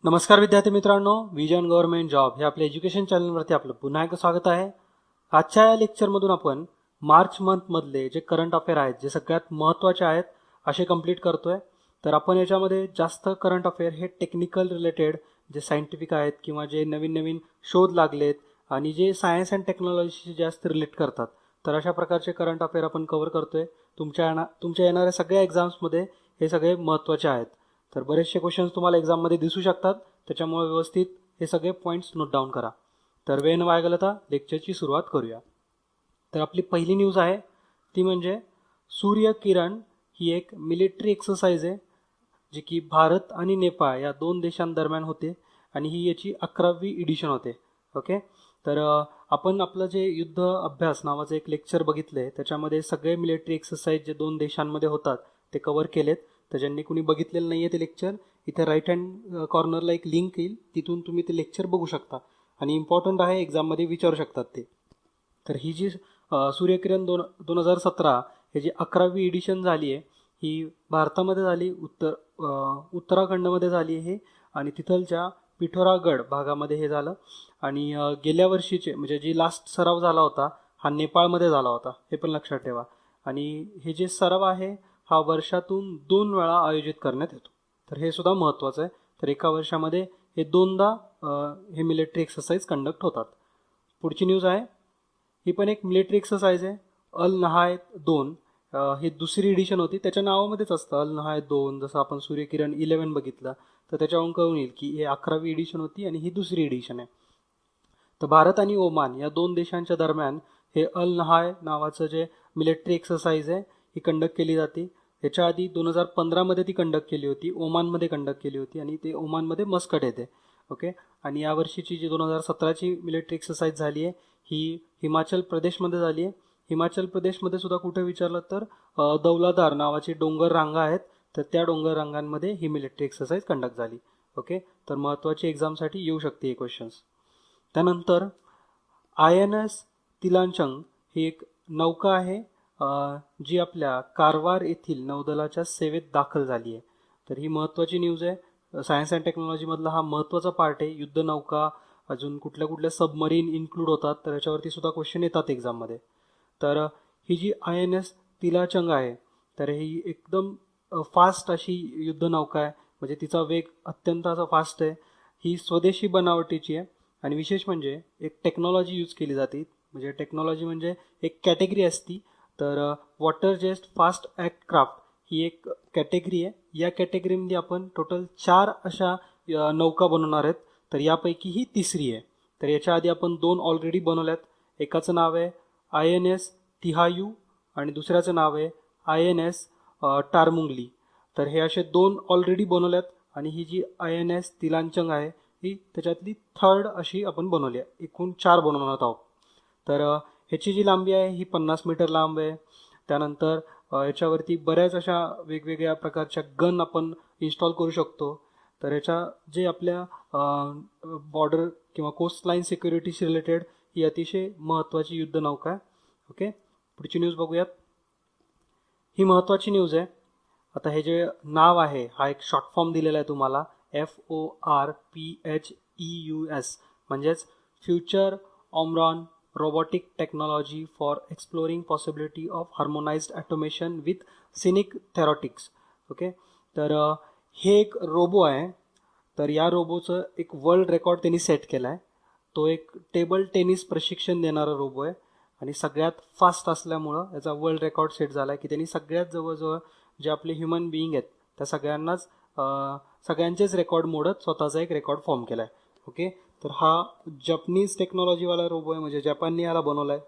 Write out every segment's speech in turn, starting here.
नमस्कार विद्यार्थी मित्रांनो, विजन गव्हर्नमेंट जॉब हे आपल्या एज्युकेशन चॅनलवरती आपलं पुन्हा एकदा स्वागत आहे. आजच्या या लेक्चरमधून आपण मार्च मंथमधले जे करंट अफेअर आहेत, जे सगळ्यात महत्त्वाचे आहेत असे कंप्लीट करतोय. तर आपण याच्यामध्ये जास्त करंट अफेअर हे टेक्निकल रिलेटेड जे सायंटिफिक आहेत किंवा जे नवीन नवीन शोध लागलेत आणि जे सायन्स अँड टेक्नॉलॉजीशी जास्त रिलेट करतात, तर अशा प्रकारचे करंट अफेअर आपण कव्हर करतोय. तुमच्या येणाऱ्या सगळ्या एक्झाम्समध्ये हे सगळे महत्त्वाचे आहेत. तर बरेचसे क्वेश्चन्स तुम्हाला एक्झाममध्ये दिसू शकतात, त्याच्यामुळे व्यवस्थित हे सगळे पॉईंट्स नोट डाऊन करा. तर वेळ न वाया घालवता लेक्चरची सुरुवात करूया. तर आपली पहिली न्यूज आहे ती म्हणजे सूर्यकिरण ही एक मिलिटरी एक्सरसाइज आहे जी की भारत आणि नेपाळ या दोन देशांदरम्यान होते आणि ही याची 11वी एडिशन होते. ओके, तर आपण आपलं जे युद्ध अभ्यास नावाचं एक लेक्चर बघितले, त्याच्यामध्ये सगळे मिलिटरी एक्सरसाइज जे दोन देशांमध्ये होतात ते कव्हर केलेत. तर ज्यांनी कुणी बघितलेलं नाही आहे ते लेक्चर, इथे राईट हँड कॉर्नरला एक लिंक येईल, तिथून तुम्ही ते लेक्चर बघू शकता आणि इम्पॉर्टंट आहे, एक्झाममध्ये विचारू शकतात ते. तर ही जी सूर्यकिरण 2017 हे जी 11वी एडिशन झाली आहे ही भारतामध्ये झाली, उत्तराखंडमध्ये झाली आहे आणि तिथलच्या पिठोरागड भागामध्ये हे झालं. आणि गेल्या वर्षीचे म्हणजे जी लास्ट सराव झाला होता हा नेपाळमध्ये झाला होता, हे पण लक्षात ठेवा. आणि हे जे सराव आहे हा वर्षातून 2 वेळा आयोजित करण्यात येतो, तर हे सुद्धा महत्त्वाचं आहे. तर एका वर्षामध्ये हे 2दा हे मिलिटरी एक्सरसाइज कंडक्ट होतात. पुढची न्यूज आहे, ही पण एक मिलिटरी एक्सरसाइज आहे, अल नहाय 2. ही दुसरी एडिशन होती, त्याच्या नावामध्येच असतं अल नहाय 2. जसं आपण सूर्यकिरण 11 बघितलं तर त्याच्यावरून कळून येईल की हे 11वी एडिशन होती आणि ही दुसरी एडिशन आहे. तर भारत आणि ओमान या दोन देशांच्या दरम्यान हे अल नहाय नावाचं जे मिलिटरी एक्सरसाइज आहे ही कंडक्ट केली जाते. याच्या आधी 2015मध्ये ती कंडक्ट केली होती, ओमानमध्ये कंडक्ट केली होती आणि ते ओमानमध्ये मस्कट येते. ओके, आणि यावर्षीची जी 2017ची मिलिटरी एक्सरसाइज झाली आहे ही हिमाचल प्रदेशमध्ये झाली आहे. हिमाचल प्रदेशमध्ये सुद्धा कुठे विचारलं तर दौलाधार नावाची डोंगर रांगा आहेत, तर त्या डोंगर रांगांमध्ये ही मिलिटरी एक्सरसाइज कंडक्ट झाली. ओके, तर महत्त्वाची एक्झामसाठी येऊ शकते हे क्वेश्चन्स. त्यानंतर INS तिलांचंग ही एक नौका आहे जी आपल्या कारवार येथील नौदलाच्या सेवेत दाखल झाली आहे. तर ही महत्त्वाची न्यूज आहे. सायन्स अँड टेक्नॉलॉजीमधला हा महत्त्वाचा पार्ट आहे. युद्ध नौका, अजून कुठल्या कुठल्या सबमरीन इन्क्लूड होतात, तर याच्यावरती सुद्धा क्वेश्चन येतात एक्झाममध्ये. तर ही जी INS तिलाचंग आहे तर ही एकदम फास्ट अशी युद्ध नौका आहे, म्हणजे तिचा वेग अत्यंत असा फास्ट आहे. ही स्वदेशी बनावटीची आहे आणि विशेष म्हणजे एक टेक्नॉलॉजी यूज केली जाते. म्हणजे टेक्नॉलॉजी म्हणजे एक कॅटेगरी असती, तर वॉटर जेस्ट फास्ट ॲक्ट क्राफ्ट ही एक कॅटेगरी आहे. या कॅटेगरीमध्ये आपण टोटल 4 अशा नौका बनवणार आहेत, तर यापैकी ही तिसरी आहे. तर याच्या आधी आपण 2 ऑलरेडी बनवल्यात. एकाचं नाव आहे INS तिहायू आणि दुसऱ्याचं नाव आहे INS टारमुंगली. तर हे असे 2 ऑलरेडी बनवल्यात आणि ही जी INS तिलांचंग आहे ही त्याच्यातली 3rd अशी आपण बनवली आहे. एकूण 4 बनवणार आहोत. तर ह्याची जी लांबी आहे ही 50 मीटर लांब आहे. त्यानंतर याच्यावरती बऱ्याच अशा वेगवेगळ्या प्रकारच्या गन आपण इन्स्टॉल करू शकतो. तर याच्या जे आपल्या बॉर्डर किंवा कोस्ट लाईन सिक्युरिटीशी रिलेटेड ही अतिशय महत्त्वाची युद्ध नौका आहे. ओके, पुढची न्यूज बघूयात. ही महत्त्वाची न्यूज आहे. आता हे जे नाव आहे हा एक शॉर्ट फॉर्म दिलेला आहे तुम्हाला, FORPHEUS, म्हणजेच future Omron robotic technology for exploring possibility of harmonized automation with sinic theoretics. Okay, तर हे एक रोबो आहे. तर या रोबोचं एक वर्ल्ड रेकॉर्ड त्यांनी सेट केला आहे. तो एक टेबल टेनिस प्रशिक्षण देणारा रोबो आहे आणि सगळ्यात फास्ट असल्यामुळं याचा वर्ल्ड रेकॉर्ड सेट झाला आहे की त्यांनी सगळ्यात जवळजवळ जे आपले ह्युमन बिईंग आहेत त्या सगळ्यांचेच रेकॉर्ड मोडत स्वतःचा एक रेकॉर्ड फॉर्म केला आहे. ओके, तर हा जपनीज टेक्नॉलॉजीवाला रोबो आहे, म्हणजे जपानने याला बनवला आहे.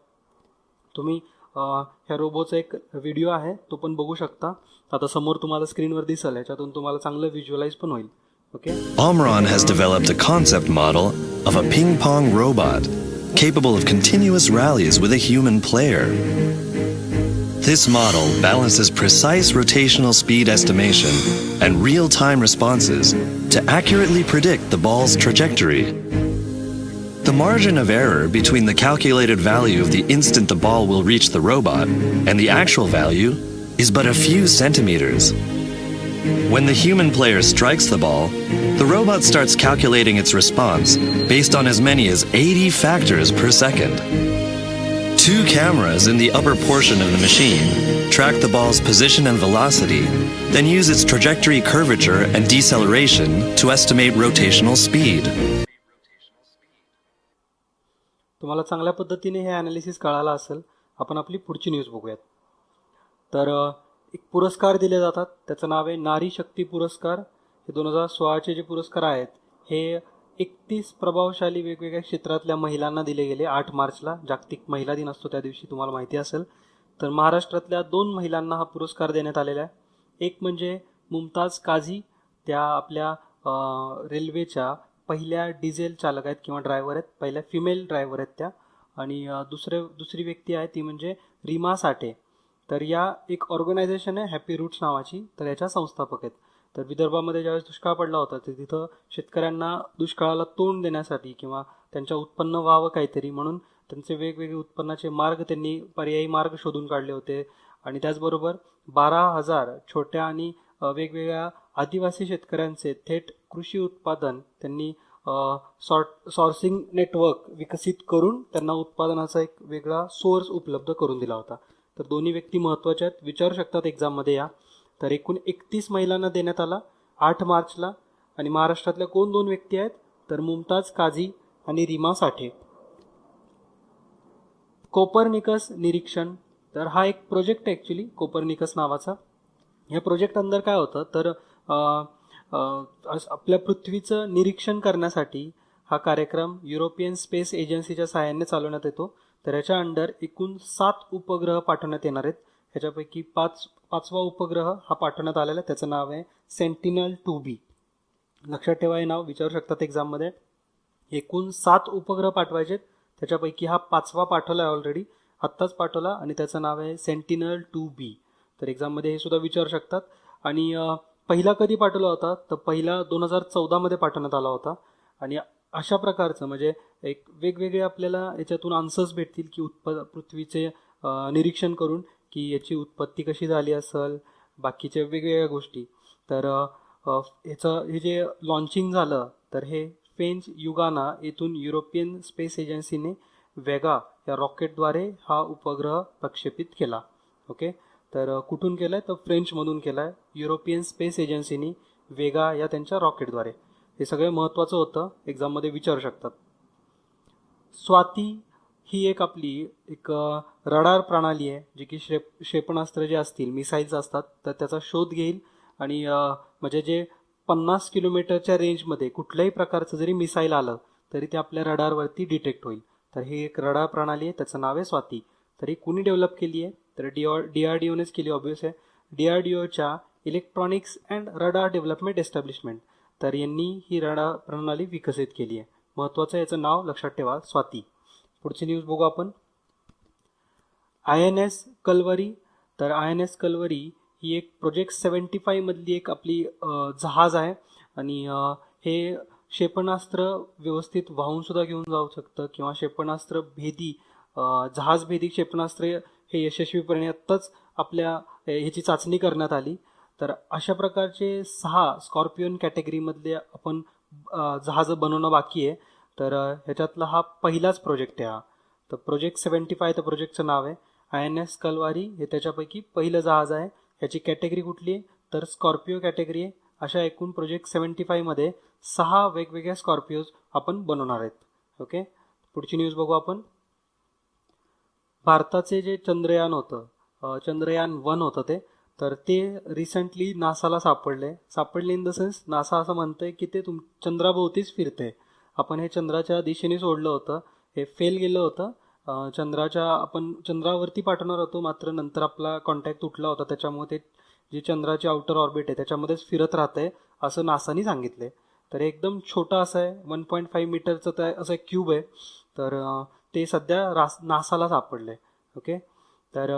तुम्ही ह्या रोबोचा एक व्हिडिओ आहे तो पण बघू शकता. आता समोर तुम्हाला स्क्रीनवर दिसेल, याच्यातून तुम्हाला चांगलं व्हिज्युअलाइज पण होईल. Okay, Omron has developed a concept model of a ping-pong robot capable of continuous rallies with a human player. This model balances precise rotational speed estimation and real-time responses to accurately predict the ball's trajectory. The margin of error between the calculated value of the instant the ball will reach the robot and the actual value is but a few centimeters. When the human player strikes the ball, the robot starts calculating its response based on as many as 80 factors per second. Two cameras in the upper portion of the machine track the ball's position and velocity, then use its trajectory curvature and deceleration to estimate rotational speed. तुम्हाला चांगल्या पद्धतीने हे analysis कळालं असेल. आपण आपली पुढची news बघूयात. तर एक पुरस्कार दिले जातात, त्याचं नाव आहे नारी शक्ती पुरस्कार. हे 2016चे जे पुरस्कार आहेत हे 31 प्रभावशाली वेगवेगळ्या क्षेत्रातल्या महिलांना दिले गेले. 8 मार्चला जागतिक महिला दिन असतो, त्या दिवशी तुम्हाला माहिती असेल. तर महाराष्ट्रातल्या 2 महिलांना हा पुरस्कार देण्यात आलेला आहे. एक म्हणजे मुमताज काझी, त्या आपल्या रेल्वेच्या पहिल्या डिझेल चालक आहेत किंवा ड्रायव्हर आहेत, पहिल्या फिमेल ड्रायव्हर आहेत त्या. आणि दुसरी व्यक्ती आहे ती म्हणजे रीमा साठे. तर या एक ऑर्गनायझेशन आहे हॅपी रूट्स नावाची, तर याच्या संस्थापक आहेत. तर विदर्भामध्ये ज्यावेळेस दुष्काळ पडला होता तर तिथं शेतकऱ्यांना दुष्काळाला तोंड देण्यासाठी किंवा त्यांच्या उत्पन्न व्हावं काहीतरी म्हणून त्यांचे वेगवेगळे उत्पन्नाचे मार्ग, त्यांनी पर्यायी मार्ग शोधून काढले होते. आणि त्याचबरोबर 12,000 छोट्या आणि वेगवेगळ्या आदिवासी शेतकऱ्यांचे थेट कृषी उत्पादन त्यांनी सॉर्सिंग नेटवर्क विकसित करून त्यांना उत्पादनाचा एक वेगळा सोर्स उपलब्ध करून दिला होता. तर दोन्ही व्यक्ती महत्त्वाच्या आहेत, विचारू शकतात एक्झाममध्ये या. तर एकूण 31 महिलांना देण्यात आला 8 मार्चला. आणि महाराष्ट्रातल्या कोण 2 व्यक्ती आहेत तर मुमताज काझी आणि रीमा साठे. कोपर्निकस निरीक्षण, तर हा एक प्रोजेक्ट आहे ॲक्च्युली कोपर्निकस नावाचा. या प्रोजेक्ट अंदर काय होतं तर आपल्या पृथ्वीचं निरीक्षण करण्यासाठी हा कार्यक्रम युरोपियन स्पेस एजन्सीच्या सहाय्याने चालवण्यात येतो. तर याच्या अंडर एकूण 7 उपग्रह पाठवण्यात येणार आहेत. ह्याच्यापैकी पाचवा उपग्रह हा पाठवण्यात आलेला आहे, त्याचं नाव आहे सेंटिनल-2B. लक्षात ठेवा, हे नाव विचारू शकतात एक्झाममध्ये. एकूण 7 उपग्रह पाठवायचे, त्याच्यापैकी हा 5वा पाठवला आहे ऑलरेडी, आत्ताच पाठवला, आणि त्याचं नाव आहे सेंटिनल-2B. तर एक्झाममध्ये हे सुद्धा विचारू शकतात. आणि पहिला कधी पाठवला होता तर पहिला 2014मध्ये पाठवण्यात आला होता. आणि अशा प्रकारचं म्हणजे एक वेगवेगळे आपल्याला याच्यातून आन्सर्स भेटतील की पृथ्वीचे निरीक्षण करून की याची उत्पत्ती कशी झाली असेल, बाकीच्या वेगवेगळ्या गोष्टी. तर हे जे लॉन्चिंग झालं तर हे फेंच युगाना येथून युरोपियन स्पेस एजन्सीने वेगा या रॉकेटद्वारे हा उपग्रह प्रक्षेपित केला. ओके, तर कुठून केला आहे तर फ्रेंचमधून केला आहे युरोपियन स्पेस एजन्सीनी वेगा या त्यांच्या रॉकेटद्वारे. हे सगळं महत्त्वाचं होतं, एक्झाममध्ये विचारू शकतात. स्वाती ही एक आपली एक रडार प्रणाली आहे जी की क्षेपणास्त्र जे असतील, मिसाईल्स असतात, तर त्याचा शोध घेईल. आणि म्हणजे जे 50 किलोमीटरच्या रेंजमध्ये कुठल्याही प्रकारचं जरी मिसाईल आलं तरी ते आपल्या रडारवरती डिटेक्ट होईल. तर ही एक रडार प्रणाली आहे, त्याचं नाव आहे स्वाती. तर ही कुणी डेव्हलप केली आहे तर DRDOनेच केली ऑब्वियस आहे. DRDOच्या electronics and radar development establishment, तर यांनी ही रडार प्रणाली विकसित केली आहे. महत्त्वाचं याचं नाव लक्षात ठेवा, स्वाती. पुढची न्यूज बघू आपण. INS कलवरी. तर INS कलवरी ही एक प्रोजेक्ट 75 मधली एक आपली जहाज आहे. आणि हे क्षेपणास्त्र व्यवस्थित वाहून सुद्धा घेऊन जाऊ शकतं किंवा क्षेपणास्त्र भेदी जहाजभेदी क्षेपणास्त्र हे यशस्वीपणे आत्ताच आपल्या ह्याची चाचणी करण्यात आली. तर अशा प्रकारचे 6 स्कॉर्पियन कॅटेगरीमधले आपण जहाजं बनवणं बाकी आहे. तर ह्याच्यातला हा पहिलाच प्रोजेक्ट आहे हा. तर प्रोजेक्ट 75 तर प्रोजेक्टचं नाव आहे. INS कलवारी हे त्याच्यापैकी पहिलं जहाज आहे. ह्याची कॅटेगरी कुठली आहे तर स्कॉर्पिओ कॅटेगरी आहे. अशा एकूण प्रोजेक्ट 75 मध्ये 6 वेगवेगळ्या स्कॉर्पिओज आपण बनवणार आहेत. ओके, पुढची न्यूज बघू आपण. भारताचे जे चंद्रयान होतं, चंद्रयान-1 होतं ते, तर ते रिसेंटली नासाला सापडले इन द सेन्स नासा असं म्हणतंय की ते चंद्राभोवतीच फिरते. आपण हे चंद्राच्या दिशेने सोडलं होतं, हे फेल गेलं होतं. आपण चंद्रावरती पाठवणार होतो, मात्र नंतर आपला कॉन्टॅक्ट तुटला होता, त्याच्यामुळे ते जे चंद्राची आउटर ऑर्बिट आहे त्याच्यामध्येच फिरत राहतंय असं नासानी सांगितलंय. तर एकदम छोटा असं आहे, 1.5 मीटरचं ते असं एक क्यूब आहे. तर ते सध्या नासाला सापडलंय. ओके, तर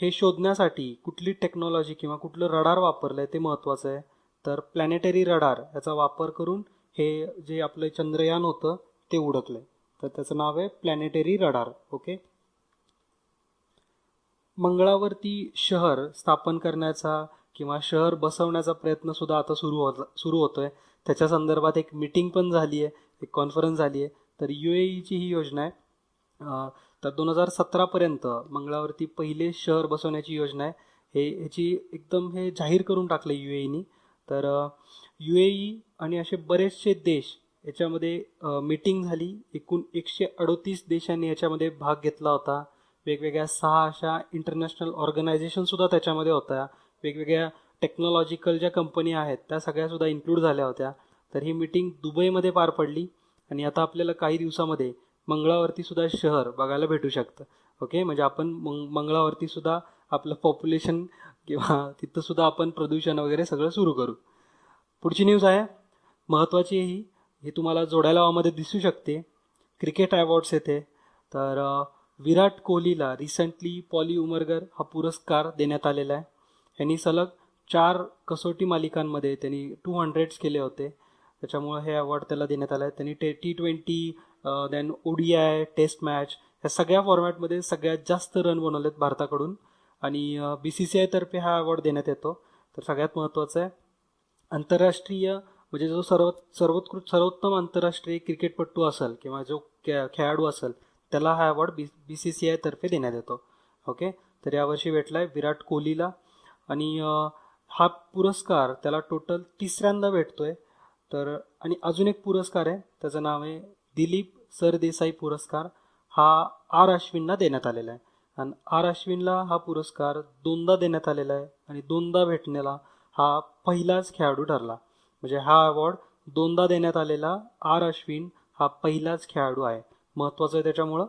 हे शोधण्यासाठी कुठली टेक्नॉलॉजी किंवा कुठलं रडार वापरलं आहे ते महत्त्वाचं आहे. तर प्लॅनेटरी रडार याचा वापर करून हे जे आपलं चंद्रयान होतं ते उडकलं आहे. तर त्याचं नाव आहे प्लॅनेटरी रडार. ओके, मंगळावरती शहर स्थापन करण्याचा किंवा शहर बसवण्याचा प्रयत्न सुद्धा आता सुरू होतोय. त्याच्या संदर्भात एक मीटिंग पण झाली आहे, एक कॉन्फरन्स झाली आहे. तर UAEची ही योजना आहे. तर 2017पर्यंत मंगळावरती पहिले शहर बसवण्याची योजना आहे. ह्याची एकदम हे जाहीर करून टाकलं UAEनी. तर UAE आणि असे बरेचसे देश याच्यामध्ये मीटिंग झाली. एकूण 138 देशांनी याच्यामध्ये भाग घेतला होता. वेगवेगळ्या 6 अशा इंटरनॅशनल ऑर्गनायझेशनसुद्धा त्याच्यामध्ये होत्या. वेगवेगळ्या टेक्नॉलॉजिकल ज्या कंपनी आहेत त्या सगळ्यासुद्धा इन्क्लूड झाल्या होत्या. तर ही मीटिंग दुबईमध्ये पार पडली आणि आता आपल्याला काही दिवसामध्ये मंगळावरती सुद्धा शहर बघायला भेटू शकतं. ओके, म्हणजे आपण मंगळावरती सुद्धा आपलं पॉप्युलेशन किंवा तिथं सुद्धा आपण प्रदूषण वगैरे सगळं सुरू करू. पुढची न्यूज आहे महत्त्वाची. ही तुम्हाला जोड्या लावामध्ये दिसू शकते. क्रिकेट अवॉर्ड्स येथे. तर विराट कोहलीला रिसेंटली पॉली उमरगर हा पुरस्कार देण्यात आलेला आहे. यांनी सलग 4 कसोटी मालिकांमध्ये त्यांनी 200s केले होते. त्याच्यामुळे हे अवॉर्ड त्याला देण्यात आलं आहे. त्यांनी T20 then ODI taste match या सगळ्या फॉर्मॅटमध्ये सगळ्यात जास्त रन बनवलेत भारताकडून आणि BCCI तर्फे हा अवॉर्ड देण्यात येतो. तर सगळ्यात महत्त्वाचं आहे आंतरराष्ट्रीय म्हणजे जो सर्वोत्तम आंतरराष्ट्रीय क्रिकेटपटू असेल किंवा जो खेळाडू असेल त्याला हा अवॉर्ड BCCI तर्फे देण्यात येतो. ओके, तर यावर्षी भेटला आहे विराट कोहलीला आणि हा पुरस्कार त्याला टोटल 3ऱ्यांदा भेटतोय. तर आणि अजून एक पुरस्कार आहे, त्याचं नाव आहे दिलीप सरदेसाई पुरस्कार. हा R अश्विनला देण्यात आलेला आहे आणि R अश्विनला हा पुरस्कार 2दा देण्यात आलेला आहे आणि 2दा भेटण्याला हा पहिलाच खेळाडू ठरला. म्हणजे हा अवॉर्ड 2दा देण्यात आलेला R अश्विन हा पहिलाच खेळाडू आहे. महत्त्वाचं आहे त्याच्यामुळं.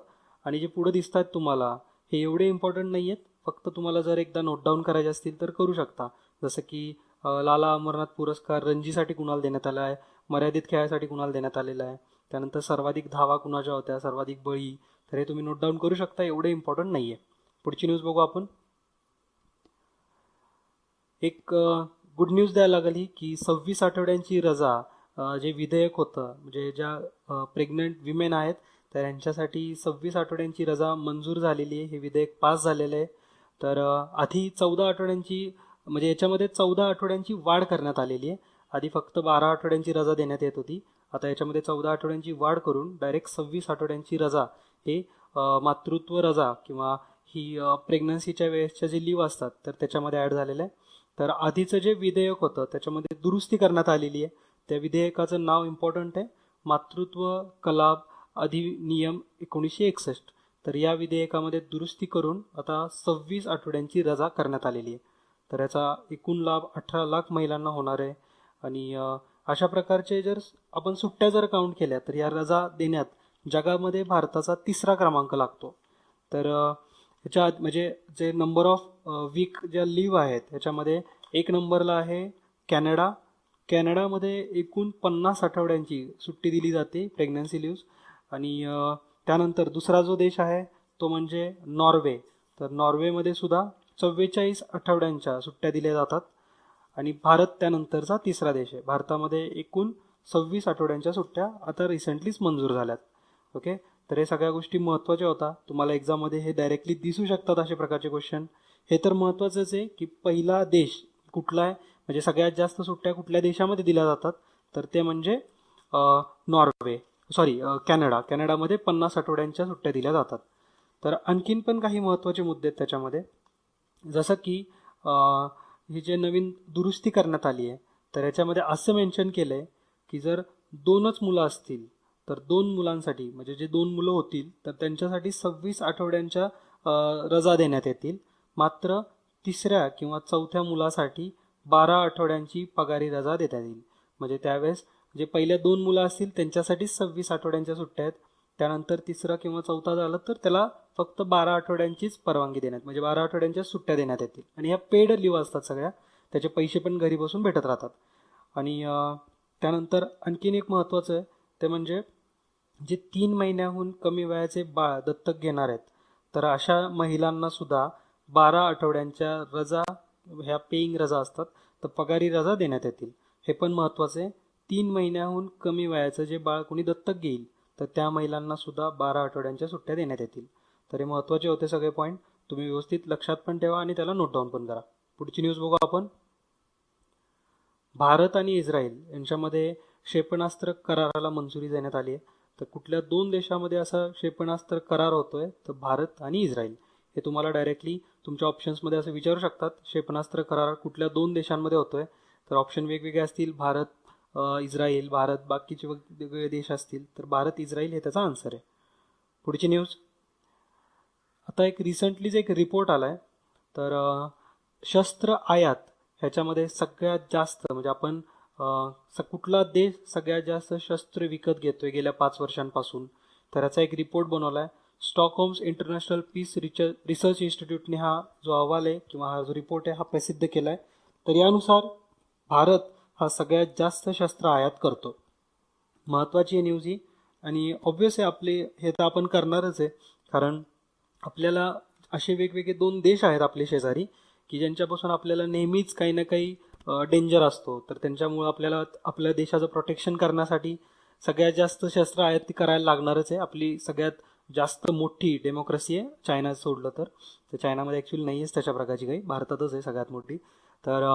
आणि जे पुढे दिसतात तुम्हाला हे एवढे इम्पॉर्टंट नाही आहेत. फक्त तुम्हाला जर एकदा नोट डाऊन करायचे असतील तर करू शकता. जसं की लाला अमरनाथ पुरस्कार रणजीसाठी कुणाला देण्यात आला आहे, मर्यादित खेळासाठी कुणाला देण्यात आलेला आहे, त्यानंतर सर्वाधिक धावा कुणाच्या होत्या, सर्वाधिक बळी. तर हे तुम्ही नोट डाऊन करू शकता. एवढे इम्पॉर्टंट नाही आहे. पुढची न्यूज बघू आपण. एक गुड न्यूज द्यायला लागली की 26 आठवड्यांची रजा जे विधेयक होतं म्हणजे ज्या प्रेग्नंट विमेन आहेत तर यांच्यासाठी 26 आठवड्यांची रजा मंजूर झालेली आहे. हे विधेयक पास झालेलं आहे. तर आधी 14 आठवड्यांची म्हणजे याच्यामध्ये 14 आठवड्यांची वाढ करण्यात आलेली आहे. आधी फक्त 12 आठवड्यांची रजा देण्यात येत होती. आता याच्यामध्ये 14 आठवड्यांची वाढ करून डायरेक्ट 26 आठवड्यांची रजा हे मातृत्व रजा किंवा ही प्रेग्नन्सीच्या वेळेसच्या जे लीव असतात तर त्याच्यामध्ये ॲड झालेलं आहे. तर आधीचं जे विधेयक होतं त्याच्यामध्ये दुरुस्ती करण्यात आलेली आहे. त्या विधेयकाचं नाव इम्पॉर्टंट आहे मातृत्व कलाब अधिनियम 1961. तर या विधेयकामध्ये दुरुस्ती करून आता 26 आठवड्यांची रजा करण्यात आलेली आहे. तर याचा एकूण लाभ 18 लाख महिलांना होणार आहे. आणि अशा प्रकारचे जर आपण सुट्ट्या जर काउंट केल्या तर या रजा देण्यात जगामध्ये भारताचा 3रा क्रमांक लागतो. तर ह्याच्या म्हणजे जे नंबर ऑफ वीक ज्या लीव आहेत ह्याच्यामध्ये 1 नंबरला आहे कॅनडा. कॅनडामध्ये एकूण 50 आठवड्यांची सुट्टी दिली जाते प्रेग्नन्सी लीव्ज. आणि त्यानंतर दुसरा जो देश आहे तो म्हणजे नॉर्वे. तर नॉर्वेमध्ये सुद्धा 44 आठवड्यांच्या सुट्ट्या दिल्या जातात. आणि भारत त्यानंतरचा 3रा देश आहे. भारतामध्ये एकूण 26 आठवड्यांच्या सुट्ट्या आता रिसेंटलीच मंजूर झाल्यात. ओके, तर हे सगळ्या गोष्टी महत्त्वाच्या होता. तुम्हाला एक्झाममध्ये हे डायरेक्टली दिसू शकतात अशा प्रकारचे क्वेश्चन. हे तर महत्त्वाचंच आहे की पहिला देश कुठला आहे म्हणजे सगळ्यात जास्त सुट्ट्या कुठल्या देशामध्ये दिल्या जातात तर ते म्हणजे कॅनडा. कॅनडामध्ये 50 आठवड्यांच्या सुट्ट्या दिल्या जातात. तर आणखीन पण काही महत्त्वाचे मुद्दे आहेत त्याच्यामध्ये. जसं की ही जे नवीन दुरुस्ती करण्यात आली आहे तर याच्यामध्ये असं मेन्शन केलं आहे की जर 2च मुलं असतील तर 2 मुलांसाठी म्हणजे जे 2 मुलं होतील तर त्यांच्यासाठी 26 आठवड्यांच्या रजा देण्यात येतील. मात्र 3ऱ्या किंवा 4थ्या मुलासाठी 12 आठवड्यांची पगारी रजा देण्यात येईल. म्हणजे त्यावेळेस जे पहिल्या 2 मुलं असतील त्यांच्यासाठी 26 आठवड्यांच्या सुट्ट्या आहेत. त्यानंतर 3रा किंवा 4था झालं तर त्याला फक्त 12 आठवड्यांचीच परवानगी देण्यात म्हणजे 12 आठवड्यांच्या सुट्ट्या देण्यात येतील. आणि ह्या पेड लीव असतात सगळ्या. त्याचे पैसे पण घरी बसून भेटत राहतात. आणि त्यानंतर आणखीन एक महत्त्वाचं आहे ते म्हणजे जे 3 महिन्याहून कमी वयाचे बाळ दत्तक घेणार आहेत तर अशा महिलांना सुद्धा 12 आठवड्यांच्या रजा ह्या पेईंग रजा असतात तर पगारी रजा देण्यात येतील. हे पण महत्त्वाचं आहे. 3 महिन्याहून कमी वयाचं जे बाळ कोणी दत्तक घेईल तर त्या महिलांना सुद्धा 12 आठवड्यांच्या सुट्ट्या देण्यात येतील. तर हे महत्त्वाचे होते सगळे पॉईंट. तुम्ही व्यवस्थित लक्षात पण ठेवा आणि त्याला नोट डाऊन पण करा. पुढची न्यूज बघू आपण. भारत आणि इस्रायल यांच्यामध्ये क्षेपणास्त्र कराराला मंजुरी देण्यात आली आहे. तर कुठल्या दोन देशामध्ये असा क्षेपणास्त्र करार होतोय? तर भारत आणि इस्रायल. हे तुम्हाला डायरेक्टली तुमच्या ऑप्शन्समध्ये असं विचारू शकतात, क्षेपणास्त्र करार कुठल्या दोन देशांमध्ये होतोय? तर ऑप्शन वेगवेगळे असतील, भारत, इस्रायल, भारत, बाकीचे वेगवेगळे देश असतील. तर भारत, इस्रायल हे त्याचा आन्सर आहे. पुढची न्यूज. आता एक रिसेंटलीच एक रिपोर्ट आला आहे. तर शस्त्र आयात ह्याच्यामध्ये सगळ्यात जास्त म्हणजे आपण कुठला देश सगळ्यात जास्त शस्त्र विकत घेतोय गेल्या 5 वर्षांपासून? तर याचा एक रिपोर्ट बनवला आहे. स्टॉकहोम्स इंटरनॅशनल पीस रिसर्च इन्स्टिट्यूटने हा जो अहवाल आहे किंवा हा जो रिपोर्ट आहे हा प्रसिद्ध केला आहे. तर यानुसार भारत हा सगळ्यात जास्त शस्त्र आयात करतो. महत्त्वाची न्यूज ही, आणि ऑब्व्हियस आहे आपले हे तर आपण करणारच आहे, कारण आपल्याला असे वेगवेगळे दोन देश आहेत आपले शेजारी की ज्यांच्यापासून आपल्याला नेहमीच काही ना काही डेंजर असतो. तर त्यांच्यामुळे आपल्याला आपल्या देशाचं प्रोटेक्शन करण्यासाठी सगळ्यात जास्त शस्त्र आयात ती करायला लागणारच आहे. आपली सगळ्यात जास्त मोठी डेमोक्रेसी आहे चायना सोडलं तर चायनामध्ये ॲक्च्युली नाही आहेच त्याच्या प्रकारची काही, भारतातच आहे सगळ्यात मोठी. तर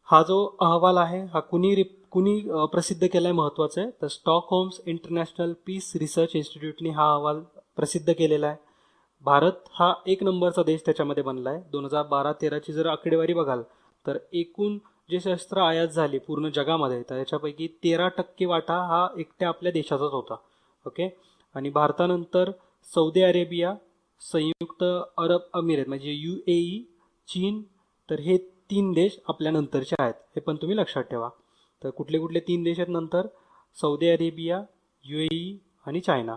हा जो अहवाल आहे हा कुणी प्रसिद्ध केला आहे महत्त्वाचं आहे. तर स्टॉकहोम्स इंटरनॅशनल पीस रिसर्च इन्स्टिट्यूटने हा अहवाल प्रसिद्ध केलेला आहे. भारत हा 1 नंबरचा देश त्याच्यामध्ये बनला आहे. 2012-13ची जर आकडेवारी बघाल तर एकूण जे शस्त्र आयात झाले पूर्ण जगामध्ये तर याच्यापैकी 13% वाटा हा एकट्या आपल्या देशाचाच होता. ओके. आणि भारतानंतर सौदी अरेबिया, संयुक्त अरब अमिरेत म्हणजे UAE, चीन, तर हे 3 देश आपल्यानंतरचे आहेत. हे पण तुम्ही लक्षात ठेवा. तर कुठले कुठले 3 देश आहेत नंतर? सौदी अरेबिया, UAE आणि चायना.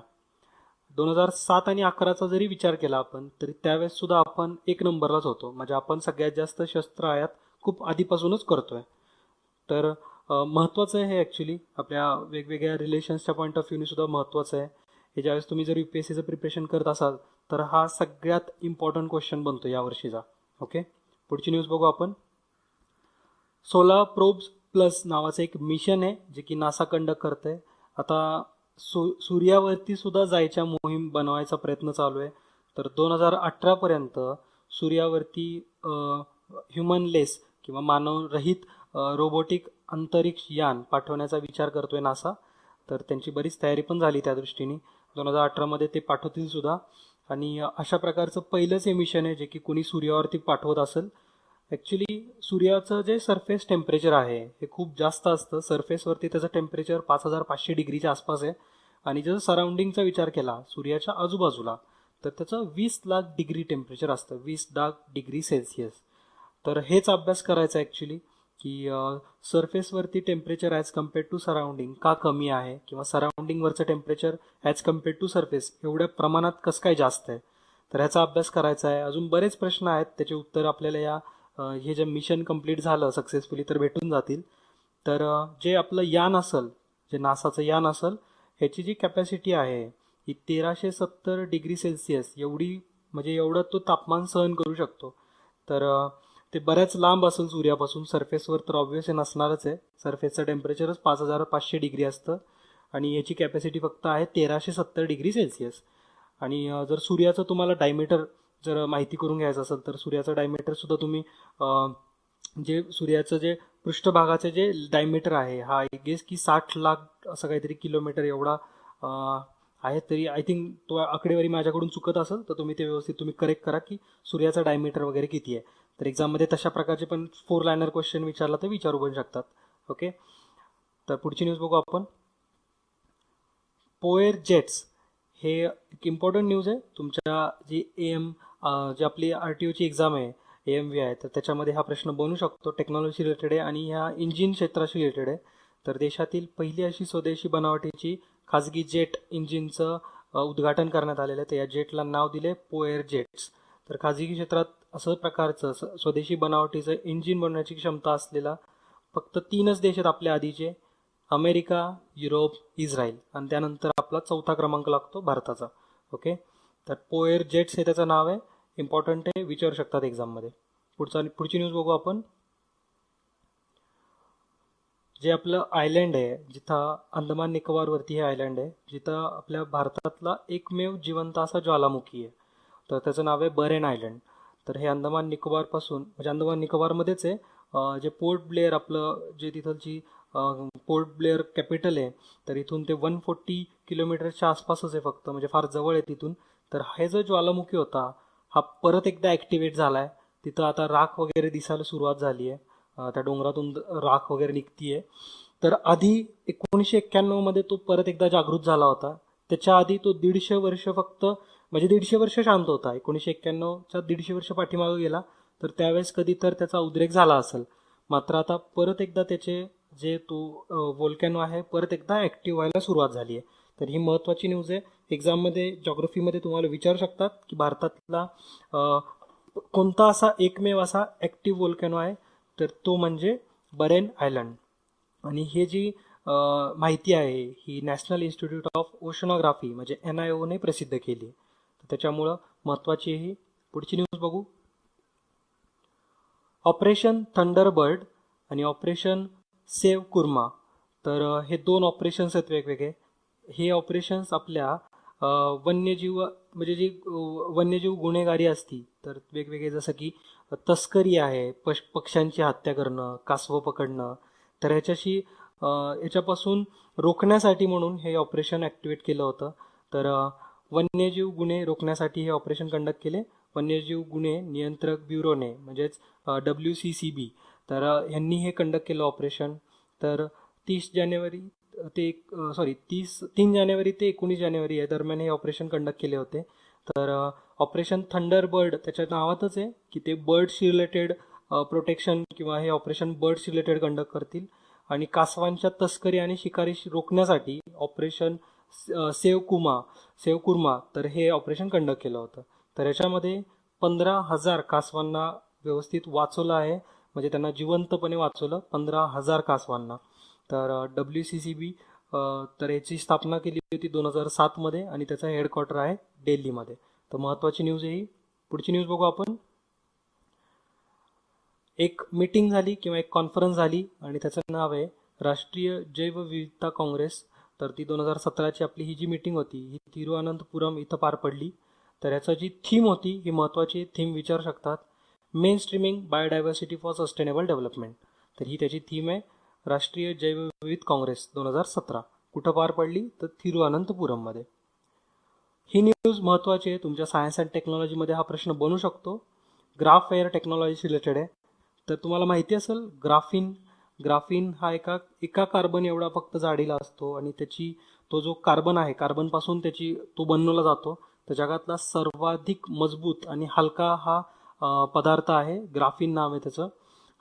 2007 आणि 11चा जरी विचार केला आपण तरी त्यावेळेस सुद्धा आपण 1 नंबरलाच होतो. म्हणजे आपण सगळ्यात जास्त शस्त्र आयात खूप आधीपासूनच करतोय. तर महत्त्वाचं आहे हे ॲक्च्युली आपल्या वेगवेगळ्या रिलेशन्सच्या पॉईंट ऑफ व्ह्यूने सुद्धा महत्त्वाचं आहे. हे ज्यावेळेस तुम्ही जर UPSCचं प्रिपरेशन करत असाल तर हा सगळ्यात इम्पॉर्टंट क्वेश्चन बनतो यावर्षीचा. ओके. पुढची न्यूज बघू आपण. सोलार प्रोब्स प्लस नावाचं एक मिशन आहे जे की नासा कंडक्ट करते. आता सूर्यावरती सुद्धा जायच्या मोहीम बनवायचा प्रयत्न चालू आहे. तर 2018पर्यंत सूर्यावरती ह्युमनलेस किंवा मानवरहित रोबोटिक अंतरिक्ष यान पाठवण्याचा विचार करतोय नासा. तर त्यांची बरीच तयारी पण झाली त्या दृष्टीने. 2018मध्ये ते पाठवतील सुद्धा. आणि अशा प्रकारचं पहिलंच हे मिशन आहे जे की कुणी सूर्यावरती पाठवत असेल. ॲक्च्युली सूर्याचं जे सरफेस टेम्परेचर आहे हे खूप जास्त असतं. सरफेसवरती त्याचं टेम्परेचर 5500 डिग्रीच्या आसपास आहे. आणि जर सराउंडिंगचा विचार केला सूर्याच्या आजूबाजूला तर त्याचं 20 लाख डिग्री टेम्परेचर असतं, 20 लाख डिग्री सेल्सिअस. तर हेच अभ्यास करायचा ॲक्च्युली की सरफेसवरती temperature as compared to surrounding का कमी आहे किंवा सराउंडिंगवरचं temperature as compared to surface एवढ्या प्रमाणात कसं काय जास्त आहे. तर ह्याचा अभ्यास करायचा आहे. अजून बरेच प्रश्न आहेत त्याचे उत्तर आपल्याला या हे जे मिशन कंप्लीट झालं सक्सेसफुली तर भेटून जातील. तर जे आपलं यान असेल, जे नासाचं यान असेल, ह्याची जी कॅपॅसिटी आहे ही 1370 डिग्री सेल्सिअस एवढी, म्हणजे एवढं तो तापमान सहन करू शकतो. तर ते बऱ्याच लांब असेल सूर्यापासून. सरफेसवर तर ऑब्व्हियसली नसणारच आहे. सरफेसचं टेम्परेचरच 5500 डिग्री असतं आणि याची कॅपॅसिटी फक्त आहे 1370 डिग्री सेल्सिअस. आणि जर सूर्याचं तुम्हाला डायमीटर जर माहिती करून घ्यायचं असेल तर सूर्याचं डायमीटर सुद्धा तुम्ही जे सूर्याचं जे पृष्ठभागाचे जे डायमीटर आहे हा आय गेस की 60 लाख असं काहीतरी किलोमीटर एवढा आहे. तरी आय थिंक तो आकडेवारी माझ्याकडून चुकत असेल तर तुम्ही ते व्यवस्थित तुम्ही करेक्ट करा की सूर्याचा डायमीटर वगैरे किती आहे. तर एक्झाममध्ये तशा प्रकारचे पण 4 लायनर क्वेश्चन विचारला तर विचारू पण शकतात. ओके. तर पुढची न्यूज बघू आपण. पोएर जेट्स हे एक इम्पॉर्टंट न्यूज आहे. तुमच्या जी जी आपली RTOची एक्झाम आहे AMV आहे तर त्याच्यामध्ये हा प्रश्न बनू शकतो. टेक्नॉलॉजी रिलेटेड आहे आणि ह्या इंजिन क्षेत्राशी रिलेटेड आहे. तर देशातील पहिली अशी स्वदेशी बनावटीची खाजगी जेट इंजिनचं उद्घाटन करण्यात आलेलं आहे. तर या जेटला नाव दिले पोएर जेट्स. तर खाजगी क्षेत्रात असं प्रकारचं स्वदेशी बनावटीचं इंजिन बनवण्याची क्षमता असलेला फक्त 3च देश आहेत आपल्या आधीचे, अमेरिका, युरोप, इस्रायल, आणि त्यानंतर आपला 4था क्रमांक लागतो भारताचा. ओके. तर पोएर जेट्स हे त्याचं नाव आहे. इम्पॉर्टंट आहे, विचारू शकतात एक्झाममध्ये. पुढची न्यूज बघू आपण. जे आपलं आयलँड आहे जिथं अंदमान निकोबारवरती हे आयलँड आहे जिथं आपल्या भारतातला एकमेव जिवंत असा ज्वालामुखी आहे. तर त्याचं नाव आहे बरेन आयलँड. तर हे अंदमान निकोबारपासून म्हणजे अंदमान निकोबारमध्येच आहे जे पोर्ट ब्लेअर आपलं जे तिथलची पोर्ट ब्लेअर कॅपिटल आहे, तर इथून ते 140 किलोमीटरच्या आसपासच आहे फक्त, म्हणजे फार जवळ आहे तिथून. तर हे जो ज्वालामुखी होता हा परत एकदा ॲक्टिवेट झाला आहे. तिथं आता राख वगैरे दिसायला सुरुवात झाली आहे. त्या डोंगरातून राख वगैरे निघतीये. तर आधी 1991 मध्ये तो परत एकदा जागृत झाला होता. त्याच्या आधी तो 150 वर्ष फक्त, म्हणजे 150 वर्ष शांत होता. 1991च्या 150 वर्ष पाठीमागे गेला तर त्यावेळेस कधी तर त्याचा उद्रेक झाला असेल. मात्र आता परत एकदा त्याचे जे तो व्होल्कॅनो आहे परत एकदा ॲक्टिव्ह व्हायला सुरुवात झाली आहे. तर ही महत्त्वाची न्यूज आहे. एक्झाममध्ये जॉग्रफीमध्ये तुम्हाला विचारू शकतात की भारतातला कोणता असा एकमेव असा ॲक्टिव्ह व्होल्कॅनो आहे, तर तो म्हणजे बरेन आयलंड. आणि हे जी माहिती आहे ही नॅशनल इन्स्टिट्यूट ऑफ ओशनोग्राफी म्हणजे NIO ने प्रसिद्ध केली. तर त्याच्यामुळं महत्त्वाची ही पुढची न्यूज बघू. ऑपरेशन थंडरबर्ड आणि ऑपरेशन सेव्ह कुर्मा. तर हे दोन ऑपरेशन्स आहेत वेगवेगळे. हे ऑपरेशन्स आपल्या वन्यजीव म्हणजे जी वन्यजीव गुन्हेगारी असती, तर वेगवेगळे जसं की तस्करी आहे, पक्ष्यांची हत्या करणं, कासवं पकडणं, तर याच्यापासून रोखण्यासाठी म्हणून हे ऑपरेशन ॲक्टिवेट केलं होतं. तर वन्यजीव गुन्हे रोखण्यासाठी हे ऑपरेशन कंडक्ट केले वन्यजीव गुन्हे नियंत्रक ब्युरोने, म्हणजेच WCCB. तर ह्यांनी हे कंडक्ट केलं ऑपरेशन. तर 3 जानेवारी ते 19 जानेवारी या दरम्यान हे ऑपरेशन कंडक्ट केले होते. तर ऑपरेशन थंडरबर्ड त्याच्या नावातच आहे की ते बर्ड्स रिलेटेड प्रोटेक्शन किंवा हे ऑपरेशन बर्ड्स रिलेटेड कंडक्ट करतील. आणि कासवांच्या तस्करी आणि शिकारी रोखण्यासाठी ऑपरेशन सेव्ह कुर्मा तर हे ऑपरेशन कंडक्ट केलं होतं. तर याच्यामध्ये 15,000 कासवांना व्यवस्थित वाचवलं आहे, म्हणजे त्यांना जिवंतपणे वाचवलं 15,000 कासवांना. तर WCCB तर याची स्थापना केली होती 2007 मध्ये आणि त्याचा हेडक्वार्टर आहे दिल्लीमध्ये. तर महत्त्वाची न्यूज आहे ही. पुढची न्यूज बघू आपण. एक मीटिंग झाली किंवा एक कॉन्फरन्स झाली आणि त्याचं नाव आहे राष्ट्रीय जैवविविधता काँग्रेस. तर ती 2017ची आपली ही जी मीटिंग होती ही तिरुअनंतपुरम इथं पार पडली. तर ह्याचा जी थीम होती ही महत्त्वाची थीम विचारू शकतात, main streaming biodiversity for sustainable development. तर ही त्याची थीम आहे राष्ट्रीय जैवविविध काँग्रेस 2017. कुठं पार पडली तर तिरुअनंतपुरममध्ये. ही न्यूज महत्त्वाची आहे, तुमच्या सायन्स अँड टेक्नॉलॉजीमध्ये हा प्रश्न बनू शकतो. ग्राफ एअर टेक्नॉलॉजी रिलेटेड आहे. तर तुम्हाला माहिती असेल ग्राफीन हा एका कार्बन एवढा फक्त जाडीला असतो आणि तो जो कार्बन आहे कार्बनपासून तो बनवला जातो. तर जगातला सर्वाधिक मजबूत आणि हलका हा पदार्थ आहे, ग्राफीन नाव आहे त्याचं.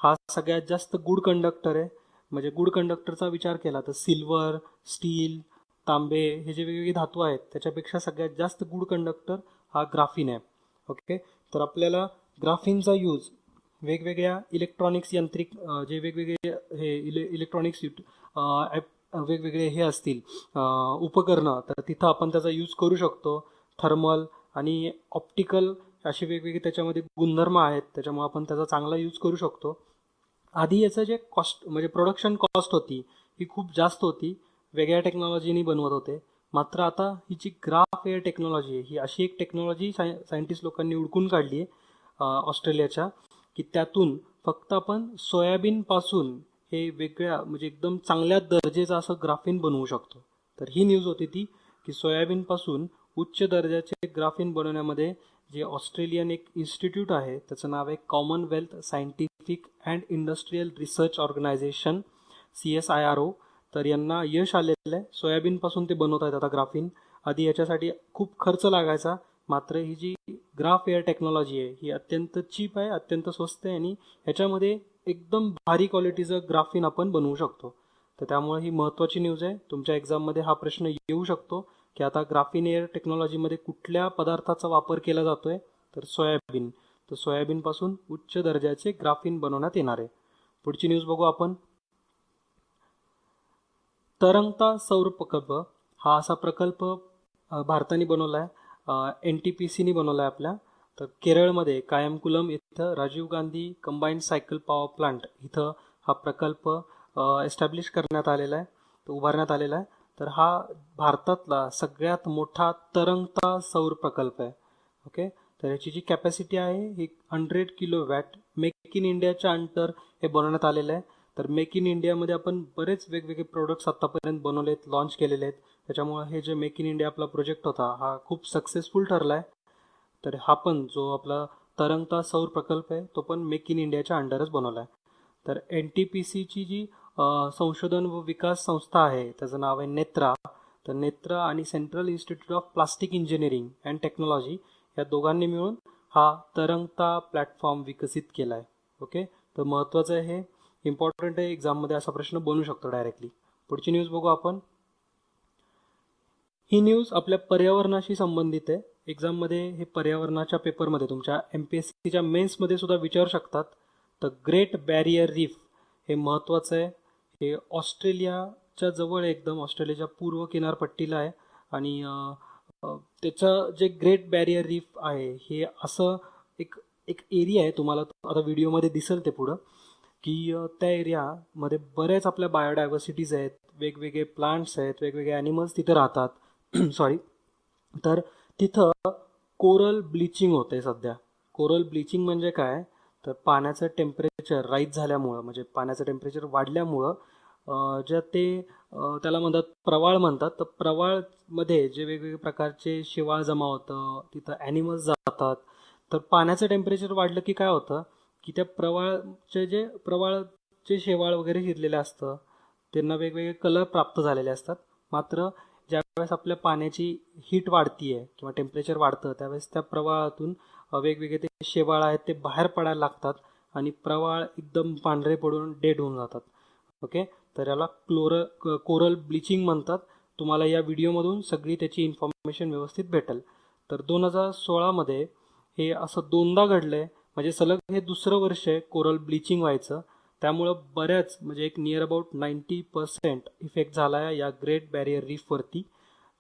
हा सगळ्यात जास्त गुड कंडक्टर आहे. म्हणजे गुड कंडक्टरचा विचार केला तर सिल्वर, स्टील, तांबे हे जे वेगवेगळे धातू आहेत त्याच्यापेक्षा सगळ्यात जास्त गुड कंडक्टर हा ग्राफीन आहे. ओके. तर आपल्याला ग्राफीनचा यूज वेगवेगळ्या इलेक्ट्रॉनिक्स यांत्रिक जे वेगवेगळे हे इलेक्ट्रॉनिक्स वेगवेगळे हे असतील उपकरणं, तर तिथं आपण त्याचा यूज करू शकतो. थर्मल आणि ऑप्टिकल असे वेगवेगळे त्याच्यामध्ये गुणधर्म आहेत, त्याच्यामुळे आपण त्याचा चांगला यूज करू शकतो. आधी याचं जे कॉस्ट म्हणजे प्रोडक्शन कॉस्ट होती ही खूप जास्त होती, वेगळ्या टेक्नॉलॉजीनी बनवत होते. मात्र आता ही जी ग्राफ एअर टेक्नॉलॉजी आहे ही अशी एक टेक्नॉलॉजी सायंटिस्ट लोकांनी उडकून काढली आहे ऑस्ट्रेलियाच्या, की त्यातून फक्त आपण सोयाबीनपासून हे वेगळ्या म्हणजे एकदम चांगल्या दर्जाचं असं ग्राफीन बनवू शकतो. तर ही न्यूज होती ती की सोयाबीनपासून उच्च दर्जाचे ग्राफीन बनवण्यामध्ये जे ऑस्ट्रेलियन एक इन्स्टिट्यूट आहे त्याचं नाव आहे Commonwealth scientific and industrial research organisation CSIRO. तर यांना यश आलेलं आहे. सोयाबीनपासून ते बनवत आहेत आता ग्राफीन. आधी याच्यासाठी खूप खर्च लागायचा, मात्र ही जी ग्राफ एअर टेक्नॉलॉजी आहे ही अत्यंत चीप आहे, अत्यंत स्वस्त आहे आणि ह्याच्यामध्ये एकदम भारी क्वालिटीचं ग्राफीन आपण बनवू शकतो. तर त्यामुळे ही महत्त्वाची न्यूज आहे. तुमच्या एक्झाममध्ये हा प्रश्न येऊ शकतो की आता ग्राफीन एअर टेक्नॉलॉजीमध्ये कुठल्या पदार्थाचा वापर केला जातोय, तर सोयाबीन. तर सोयाबीनपासून उच्च दर्जाचे ग्राफीन बनवण्यात येणार आहे. पुढची न्यूज बघू आपण. तरंगता सौर प्रकल्प हा असा प्रकल्प भारताने बनवला आहे, NTPCनी बनवला आहे आपल्या. तर केरळमध्ये कायमकुलम इथं Rajiv Gandhi combined cycle power plant इथं हा प्रकल्प एस्टॅब्लिश करण्यात आलेला आहे, तो उभारण्यात आलेला आहे. तर हा भारतातला सगळ्यात मोठा तरंगता सौर प्रकल्प आहे. ओके. तर याची जी कॅपॅसिटी आहे ही 100 किलोवॅट मेक इन इंडियाच्या अंडर हे बनवण्यात आलेलं आहे. तर मेक इन इंडियामध्ये आपण बरेच वेगवेगळे प्रोडक्ट्स आत्तापर्यंत बनवलेत, लॉन्च केलेले आहेत. त्याच्यामुळे हे जे मेक इन इंडिया आपला प्रोजेक्ट होता हा खूप सक्सेसफुल ठरला आहे. तर हा पण जो आपला तरंगता सौर प्रकल्प आहे तो पण मेक इन इंडियाच्या अंडरच बनवला आहे. तर NTPCची जी संशोधन व विकास संस्था आहे त्याचं नाव आहे नेत्रा. तर नेत्रा आणि central institute of plastic engineering and technology या दोघांनी मिळून हा तरंगता प्लॅटफॉर्म विकसित केला आहे. ओके, तर महत्त्वाचं आहे, हे इम्पॉर्टंट आहे, एक्झाममध्ये असा प्रश्न बनू शकतो डायरेक्टली. पुढची न्यूज बघू आपण. ही न्यूज आपल्या पर्यावरणाशी संबंधित आहे. एक्झाममध्ये हे पर्यावरणाच्या पेपरमध्ये तुमच्या MPSCच्या मेन्समध्ये सुद्धा विचारू शकतात. तर ग्रेट बॅरियर रीफ हे महत्त्वाचं आहे. हे ऑस्ट्रेलियाच्या जवळ एकदम ऑस्ट्रेलियाच्या पूर्व किनारपट्टीला आहे आणि त्याचं जे ग्रेट बॅरियर रीफ आहे हे असं एक एक एरिया आहे. तुम्हाला आता व्हिडिओमध्ये दिसेल ते पुढं की त्या एरियामध्ये बऱ्याच आपल्या बायोडायव्हर्सिटीज आहेत, वेगवेगळे प्लांट्स आहेत, वेगवेगळे ॲनिमल्स तिथे राहतात. सॉरी. तर तिथं कोरल ब्लिचिंग होते सध्या. कोरल ब्लिचिंग म्हणजे काय, तर पाण्याचं टेम्परेचर राईज झाल्यामुळं, म्हणजे पाण्याचं टेम्परेचर वाढल्यामुळं ज्या ते त्याला म्हणतात प्रवाळ म्हणतात. तर प्रवाळमध्ये जे वेगवेगळे प्रकारचे शेवाळ जमा होतं, तिथं ॲनिमल्स जातात. तर पाण्याचं टेम्परेचर वाढलं की काय होतं की त्या प्रवाळचे शेवाळ वगैरे शिरलेले असतं, त्यांना वेगवेगळे कलर प्राप्त झालेले असतात. मात्र ज्यावेळेस आपल्या पाण्याची हीट वाढती आहे किंवा टेम्परेचर वाढतं त्यावेळेस त्या प्रवाळातून वेगवेगळे ते शेवाळ आहेत ते बाहेर पडायला लागतात आणि प्रवाळ एकदम पांढरे पडून डेड होऊन जातात. ओके, तर याला कोरल ब्लिचिंग म्हणतात. तुम्हाला या व्हिडिओमधून सगळी त्याची इन्फॉर्मेशन व्यवस्थित भेटेल. तर 2016मध्ये हे असं दोनदा घडलं आहे, म्हणजे सलग हे दुसरं वर्ष आहे कोरल ब्लिचिंग व्हायचं. त्यामुळं बऱ्याच म्हणजे एक नियर अबाउट 90% इफेक्ट झाला आहे या ग्रेट बॅरियर रीफवरती.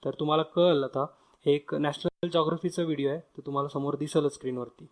तर तुम्हाला कळलं आता, हे एक नॅशनल जॉग्रफीचा व्हिडिओ आहे, तर तुम्हाला समोर दिसेलच स्क्रीनवरती.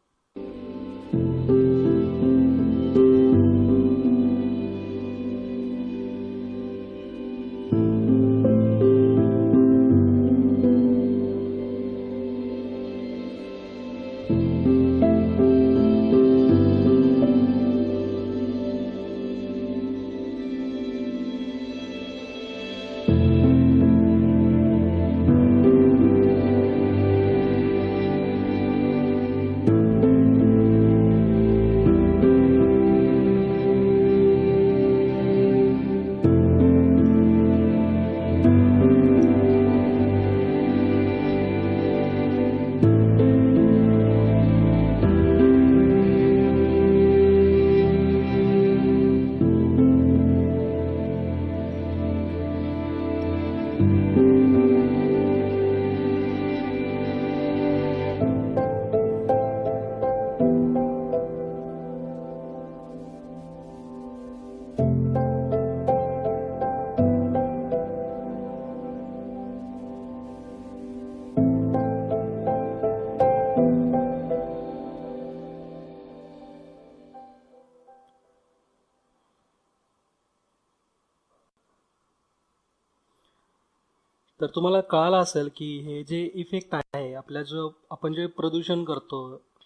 तर तुम्हाला कळालं असेल की हे जे इफेक्ट आहे आपल्या जो आपण जे प्रदूषण करतो,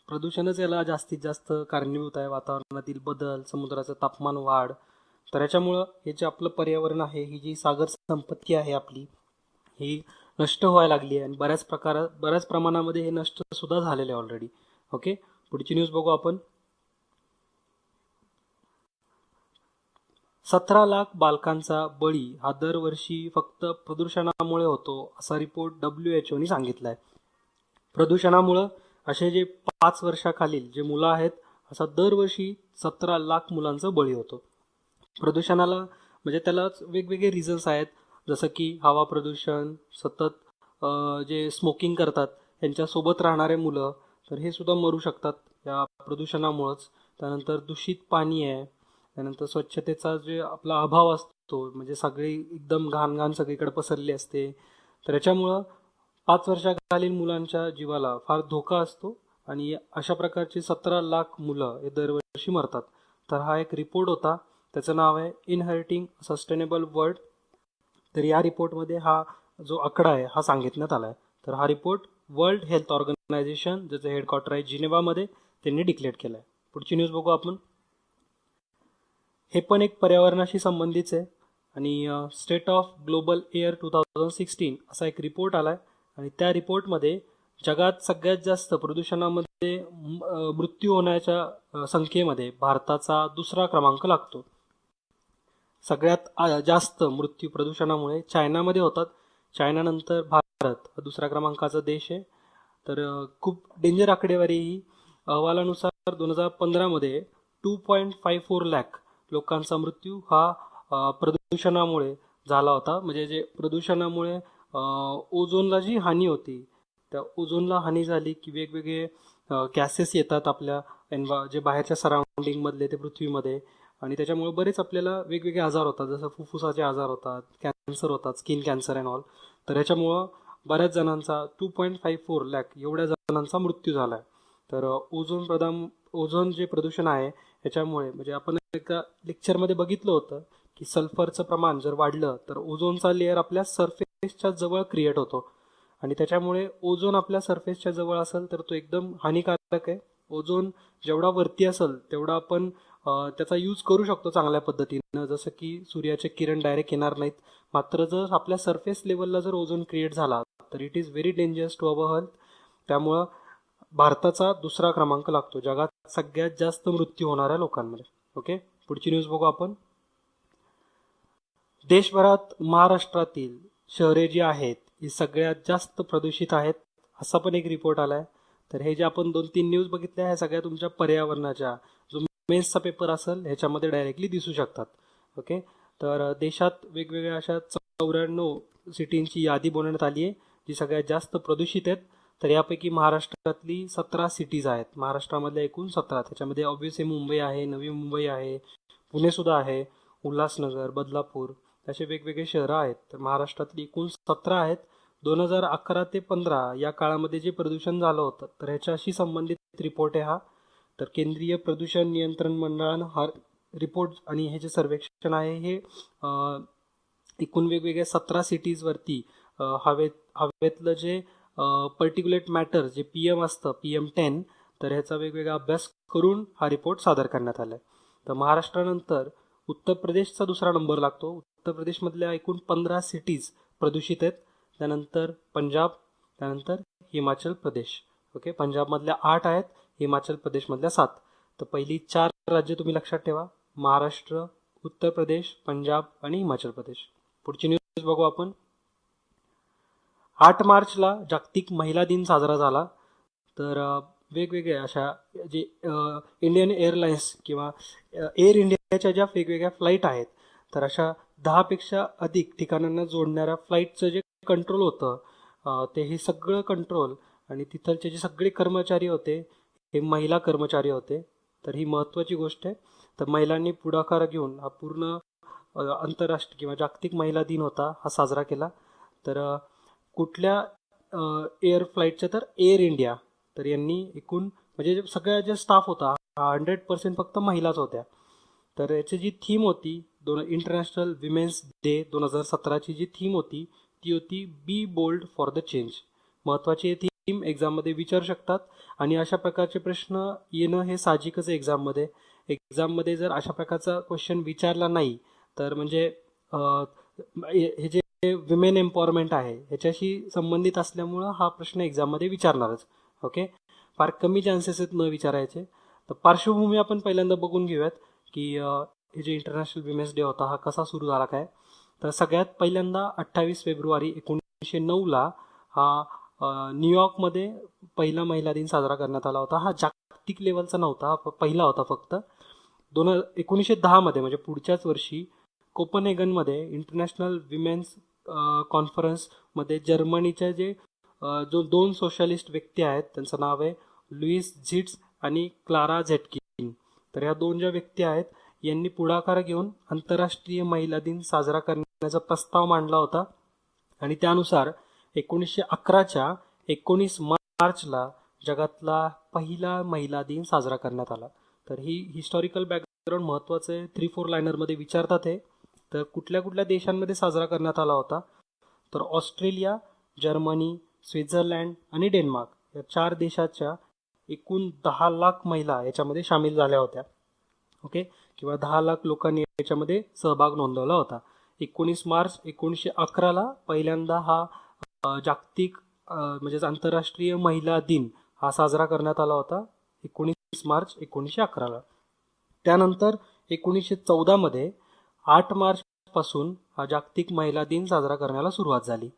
प्रदूषणच याला जास्तीत जास्त कारणीभूत आहे. वातावरणातील बदल, समुद्राचं तापमान वाढ. तर याच्यामुळं हे जे आपलं पर्यावरण आहे, ही जी सागर संपत्ती आहे आपली, ही नष्ट व्हायला लागली आहे आणि बऱ्याच प्रमाणामध्ये हे नष्ट सुद्धा झालेले ऑलरेडी. ओके, पुढची न्यूज बघू आपण. 17 लाख बालकांचा बळी हा दरवर्षी फक्त प्रदूषणामुळे होतो, असा रिपोर्ट WHO सांगितला आहे. प्रदूषणामुळं असे जे 5 वर्षाखालील जे मुलं आहेत, असा दरवर्षी 17 लाख मुलांचा बळी होतो. प्रदूषणाला म्हणजे त्यालाच वेगवेगळे रिझन्स आहेत, जसं की हवा प्रदूषण, सतत जे स्मोकिंग करतात यांच्यासोबत राहणारे मुलं, तर हे सुद्धा मरू शकतात या प्रदूषणामुळंच. त्यानंतर दूषित पाणी आहे, त्यानंतर स्वच्छतेचा जे आपला अभाव असतो, म्हणजे सगळी एकदम घाण सगळीकडे पसरली असते. तर याच्यामुळं 5 वर्षाखालील मुलांच्या जीवाला फार धोका असतो आणि अशा प्रकारची 17 लाख मुलं हे दरवर्षी मरतात. तर हा एक रिपोर्ट होता, त्याचं नाव आहे इनहेरिटिंग सस्टेनेबल वर्ल्ड. तर या रिपोर्टमध्ये हा जो आकडा आहे हा सांगितण्यात आला आहे. तर हा report world health organisation organisation ज्याचं हेडक्वार्टर आहे जिनेवामध्ये त्यांनी डिक्लेअर केलं आहे. पुढची न्यूज बघू आपण. हे पण एक पर्यावरणाशी संबंधित आहे आणि स्टेट ऑफ ग्लोबल एअर 2016 असा एक रिपोर्ट आला आहे आणि त्या रिपोर्टमध्ये जगात सगळ्यात जास्त प्रदूषणामध्ये मृत्यू होण्याच्या संख्येमध्ये भारताचा दुसरा क्रमांक लागतो. सगळ्यात जास्त मृत्यू प्रदूषणामुळे चायनामध्ये होतात. चायनानंतर भारत हा दुसऱ्या क्रमांकाचा देश आहे. तर खूप डेंजर आकडेवारी ही. अहवालानुसार 2015मध्ये 2.54 लाख लोकांचा मृत्यू हा प्रदूषणामुळे झाला होता. म्हणजे जे प्रदूषणामुळे ओझोनला जी हानी होती त्या ओझोनला हानी झाली की वेगवेगळे गॅसेस येतात आपल्या जे बाहेरच्या सराउंडिंगमधले ते पृथ्वीमध्ये आणि त्याच्यामुळे बरेच आपल्याला वेगवेगळे आजार होतात. जसं फुफ्फुसाचे आजार होतात, कॅन्सर होतात, स्किन कॅन्सर अँड ऑल. तर ह्याच्यामुळं बऱ्याच जणांचा 2.54 लाख एवढ्या जणांचा मृत्यू झाला आहे. तर ओझोन जे प्रदूषण आहे ह्याच्यामुळे म्हणजे आपण एका लेक्चरमध्ये बघितलं होतं की सल्फरचं प्रमाण जर वाढलं तर ओझोनचा लेअर आपल्या सरफेसच्या जवळ क्रिएट होतो आणि त्याच्यामुळे ओझोन आपल्या सरफेसच्या जवळ असेल तर तो एकदम हानिकारक आहे. ओझोन जेवढा वरती असेल तेवढा आपण त्याचा यूज करू शकतो चांगल्या पद्धतीनं, जसं की सूर्याचे किरण डायरेक्ट येणार नाहीत. मात्र जर आपल्या सरफेस लेवलला जर ओझोन क्रिएट झाला तर it is very dangerous to our health. त्यामुळं भारताचा दुसरा क्रमांक लागतो जगात सगळ्यात जास्त मृत्यू होणाऱ्या लोकांमध्ये. ओके, पुढची न्यूज बघू आपण. देशभरात महाराष्ट्रातील शहरे जी आहेत ही सगळ्यात जास्त प्रदूषित आहेत असा पण एक रिपोर्ट आलाय. तर हे जे आपण 2-3 न्यूज बघितल्या ह्या सगळ्या तुमच्या पर्यावरणाच्या जो मेन्सचा पेपर असेल ह्याच्यामध्ये डायरेक्टली दिसू शकतात. ओके, तर देशात वेगवेगळ्या अशा 94 सिटींची यादी बनवण्यात आली आहे जी सगळ्यात जास्त प्रदूषित आहेत. तर यापैकी महाराष्ट्रातली 17 सिटीज आहेत. महाराष्ट्रामधल्या एकूण 17, त्याच्यामध्ये ऑब्व्हियसली मुंबई आहे, नवी मुंबई आहे, पुणे सुद्धा आहे, उल्हासनगर, बदलापूर असे वेगवेगळे शहरं आहेत. तर महाराष्ट्रातली एकूण 17 आहेत. 2011 ते 15 या काळामध्ये जे प्रदूषण झालं होतं तर ह्याच्याशी संबंधित रिपोर्ट आहे हा. तर केंद्रीय प्रदूषण नियंत्रण मंडळानं हा रिपोर्ट आणि हे जे सर्वेक्षण आहे हे एकूण वेगवेगळ्या 17 सिटीजवरती हवेतलं जे पर्टिक्युलेट मॅटर जे PM असतं PM10 तर ह्याचा वेगवेगळा अभ्यास करून हा रिपोर्ट सादर करण्यात आला आहे. तर महाराष्ट्रानंतर उत्तर प्रदेशचा दुसरा नंबर लागतो. उत्तर प्रदेशमधल्या एकूण 15 सिटीज प्रदूषित आहेत. त्यानंतर पंजाब, त्यानंतर हिमाचल प्रदेश. ओके, पंजाबमधल्या 8 आहेत, हिमाचल प्रदेशमधल्या 7. तर पहिली 4 राज्य तुम्ही लक्षात ठेवा, महाराष्ट्र, उत्तर प्रदेश, पंजाब आणि हिमाचल प्रदेश. पुढची न्यूज बघू आपण. 8 मार्चला जागतिक महिला दिन साजरा झाला. तर वेगवेगळ्या अशा जे इंडियन एअरलाइन्स किंवा एअर इंडियाच्या ज्या वेगवेगळ्या फ्लाईट आहेत तर अशा 10 पेक्षा अधिक ठिकाणांना जोडणाऱ्या फ्लाईटचं जे कंट्रोल होतं ते हे सगळं कंट्रोल आणि तिथलचे जे सगळे कर्मचारी होते हे महिला कर्मचारी होते. तर ही महत्त्वाची गोष्ट आहे. तर महिलांनी पुढाकार घेऊन हा पूर्ण आंतरराष्ट्रीय किंवा जागतिक महिला दिन होता हा साजरा केला. तर कुठल्या एअर फ्लाईटच्या तर एअर इंडिया तर यांनी एकूण म्हणजे सगळ्या जे स्टाफ होता 100% फक्त महिलाच होत्या. तर याची जी थीम होती इंटरनॅशनल विमेन्स डे 2017ची जी थीम होती ती होती बी बोल्ड फॉर द चेंज. महत्त्वाची थीम एक्झाममध्ये विचारू शकतात आणि अशा प्रकारचे प्रश्न येणं हे साहजिकच आहे एक्झाममध्ये. एक्झाममध्ये जर अशा प्रकारचा क्वेश्चन विचारला नाही तर म्हणजे हे जे विमेन एम्पॉवरमेंट आहे ह्याच्याशी संबंधित असल्यामुळं हा प्रश्न एक्झाममध्ये विचारणारच. ओके, फार कमी चान्सेस आहेत न विचारायचे. तर पार्श्वभूमी आपण पहिल्यांदा बघून घेऊयात की हे जे इंटरनॅशनल विमेन्स डे होता हा कसा सुरू झाला काय. तर सगळ्यात पहिल्यांदा 28 फेब्रुवारी 1909ला हा न्यूयॉर्कमध्ये पहिला महिला दिन साजरा करण्यात आला होता. हा जागतिक लेवलचा नव्हता, हा पहिला होता फक्त. 1910मध्ये म्हणजे पुढच्याच वर्षी कोपनहेगनमध्ये इंटरनॅशनल विमेन्स कॉन्फरन्समध्ये जर्मनीच्या जे जो 2 सोशलिस्ट व्यक्ती आहेत त्यांचं नाव आहे लुईस झिट्स आणि क्लारा झेटकिन. तर ह्या 2 ज्या व्यक्ती आहेत यांनी पुढाकार घेऊन आंतरराष्ट्रीय महिला दिन साजरा करण्याचा प्रस्ताव मांडला होता आणि त्यानुसार 1911च्या 19 मार्चला जगातला पहिला महिला दिन साजरा करण्यात आला. तर ही हिस्टॉरिकल बॅकग्राऊंड महत्त्वाचं आहे. 3-4 लायनरमध्ये विचारतात हे. तर कुठल्या कुठल्या देशांमध्ये साजरा करण्यात आला होता तर ऑस्ट्रेलिया, जर्मनी, स्वित्झर्लंड आणि डेन्मार्क या 4 देशाच्या एकूण 10 लाख महिला याच्यामध्ये सामील झाल्या होत्या. ओके, किंवा 10 लाख लोकांनी याच्यामध्ये सहभाग नोंदवला होता. 19 मार्च 1911ला पहिल्यांदा हा जागतिक म्हणजेच आंतरराष्ट्रीय महिला दिन हा साजरा करण्यात आला होता 19 मार्च 1911ला. त्यानंतर 1914 मध्ये 8 मार्च पासून हा जागतिक महिला दिन साजरा करण्याला सुरुवात झाली.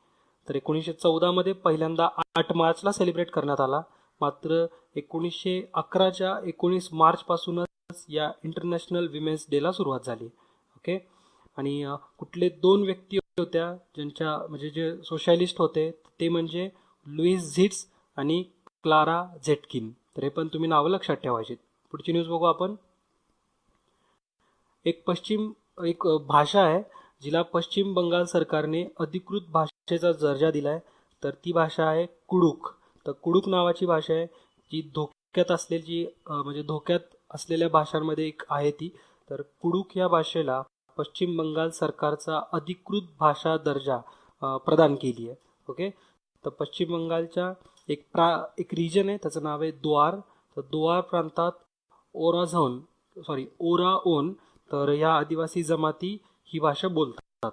तर 1914 मध्ये पहिल्यांदा 8 मार्चला सेलिब्रेट करण्यात आला. मात्र 1911च्या 19 मार्च पासूनच या इंटरनॅशनल विमेन्स डेला सुरुवात झाली. ओके, आणि कुठले 2 व्यक्ती होत्या ज्यांच्या म्हणजे जे सोशलिस्ट होते ते म्हणजे लुईस झिट्स आणि क्लारा झेटकिन. तर हे पण तुम्ही नावं लक्षात ठेवायची. पुढची न्यूज बघू आपण. एक भाषा आहे जिला पश्चिम बंगाल सरकारने अधिकृत भाषेचा दर्जा दिलाय. तर ती भाषा आहे कुडुक. तर कुडुक नावाची भाषा आहे जी धोक्यात असलेली म्हणजे धोक्यात असलेल्या भाषांमध्ये एक आहे ती. तर कुडुक या भाषेला पश्चिम बंगाल सरकारचा अधिकृत भाषा दर्जा प्रदान केली आहे. ओके, तर पश्चिम बंगालच्या एक रिजन आहे त्याचं नाव आहे द्वार. तर द्वार प्रांतात ओराओन तर या आदिवासी जमाती ही भाषा बोलतात.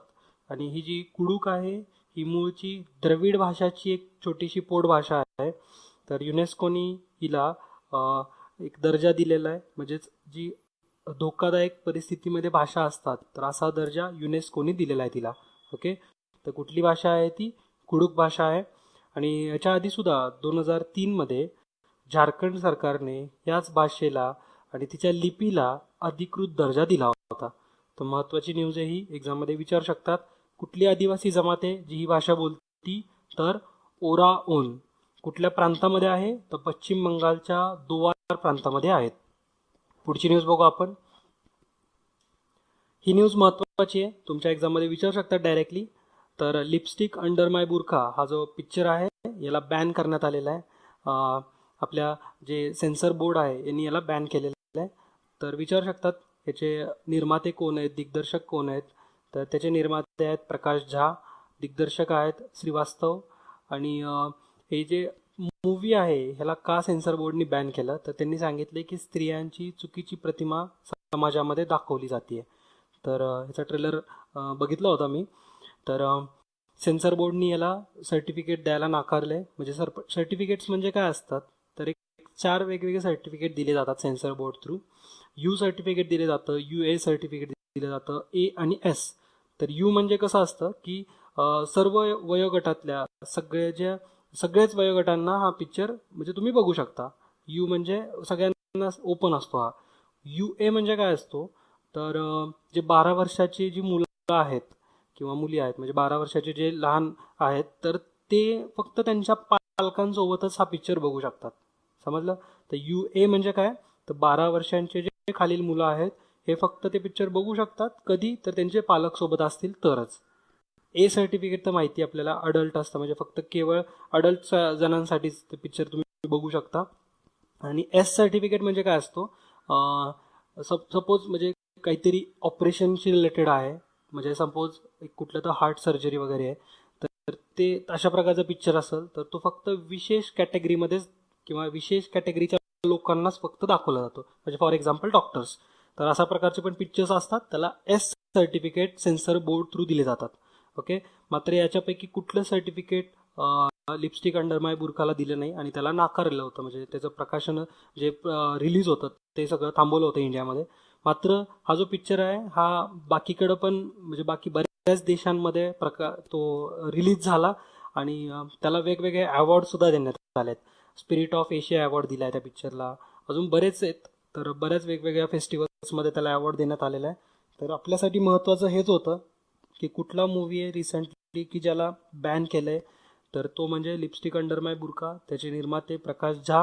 आणि ही जी कुडुक आहे ही मूळची द्रविड भाषाची एक छोटीशी पोट भाषा आहे. तर युनेस्कोनी हिला एक दर्जा दिलेला आहे. म्हणजेच जी धोकादायक परिस्थितीमध्ये भाषा असतात तर असा दर्जा युनेस्कोनी दिलेला आहे तिला. ओके, तर कुठली भाषा आहे ती? कुडुक भाषा आहे. आणि याच्या आधी सुद्धा 2003 मध्ये झारखंड सरकारने याच भाषेला आणि तिच्या लिपीला अधिकृत दर्जा दिला होता. तर महत्त्वाची न्यूज आहे ही, एक्झाममध्ये विचारू शकतात. कुठली आदिवासी जमात आहे जी ही भाषा बोलती? तर ओराओन. कुठल्या प्रांतामध्ये आहे? तर पश्चिम बंगालच्या दोवार प्रांतामध्ये आहेत. पुढची न्यूज बघू आपण. ही न्यूज महत्त्वाची आहे, तुमच्या एक्झाममध्ये विचारू शकतात डायरेक्टली. तर लिपस्टिक अंडर माय बुरखा हा जो पिक्चर आहे याला बॅन करण्यात आलेला आहे. आपल्या जे सेन्सर बोर्ड आहे यांनी याला बॅन केलेलं आहे. तर विचारू शकतात याचे निर्माते कोण आहेत, दिग्दर्शक कोण आहेत? तर त्याचे निर्माते आहेत प्रकाश झा, दिग्दर्शक आहेत श्रीवास्तव. आणि हे जे मूवी आहे ह्याला का सेन्सर बोर्डनी बॅन केलं तर त्यांनी सांगितले की स्त्रियांची चुकीची प्रतिमा समाजामध्ये दाखवली जाते. तर ह्याचा ट्रेलर बघितला होता मी. तर सेन्सर बोर्डनी याला सर्टिफिकेट द्यायला नाकारले. म्हणजे सर्टिफिकेट्स म्हणजे काय असतात तर एक 4 वेगवेगळे सर्टिफिकेट दिले जातात censor board through. You certificate दिले जातं, UA सर्टिफिकेट दिलं जातं, A आणि S. तर यू म्हणजे कसं असतं की सर्व वयोगटातल्या सगळ्याच वयोगटांना हा पिक्चर म्हणजे तुम्ही बघू शकता. यू म्हणजे सगळ्यांना ओपन असतो हा. UA म्हणजे काय असतो तर जे 12 वर्षाची जी मुलं आहेत किंवा मुली आहेत म्हणजे 12 वर्षाचे जे लहान आहेत तर ते फक्त त्यांच्या पालकांसोबतच हा पिक्चर बघू शकतात. समजलं? तर UA म्हणजे काय तर 12 वर्षांचे जे खालील मुलं आहेत हे फक्त ते पिक्चर बघू शकतात. कधी? तर त्यांचे पालक सोबत असतील तरच. A सर्टिफिकेट तर माहिती आपल्याला अडल्ट असतं म्हणजे फक्त केवळ अडल्ट जणांसाठीच ते पिक्चर तुम्ही बघू शकता. आणि S सर्टिफिकेट म्हणजे काय असतो सपोज म्हणजे काहीतरी ऑपरेशनशी रिलेटेड आहे म्हणजे सपोज कुठलं तर हार्ट सर्जरी वगैरे आहे तर ते अशा प्रकारचा पिक्चर असेल तर तो फक्त विशेष कॅटेगरीमध्येच किंवा विशेष कॅटेगरीच्या लोकांनाच फक्त दाखवला जातो. म्हणजे फॉर एक्झाम्पल डॉक्टर्स. तर अशा प्रकारचे पण पिक्चर्स असतात त्याला S certificate censor board through दिले जातात. ओके, मात्र याच्यापैकी कुठलं सर्टिफिकेट लिपस्टिक अंडर माय बुरखाला दिलं नाही आणि त्याला नाकारलं होतं. म्हणजे त्याचं प्रकाशन जे रिलीज होतं ते सगळं थांबवलं होतं इंडियामध्ये. मात्र हा जो पिक्चर आहे हा बाकीकडं पण म्हणजे बाकी बऱ्याच देशांमध्ये तो रिलीज झाला आणि त्याला वेगवेगळे अवॉर्ड सुद्धा देण्यात आलेत. स्पिरिट ऑफ एशिया अवॉर्ड दिला आहे त्या पिक्चरला. अजून बरेच आहेत. तर बऱ्याच वेगवेगळ्या फेस्टिवल्समध्ये त्याला अवॉर्ड देण्यात आलेला आहे. तर आपल्यासाठी महत्त्वाचं हेच होतं की कुठला मूवी आहे रिसेंटली की ज्याला बॅन केलं आहे तर तो म्हणजे लिपस्टिक अंडर माय बुरखा. त्याचे निर्माते प्रकाश झा.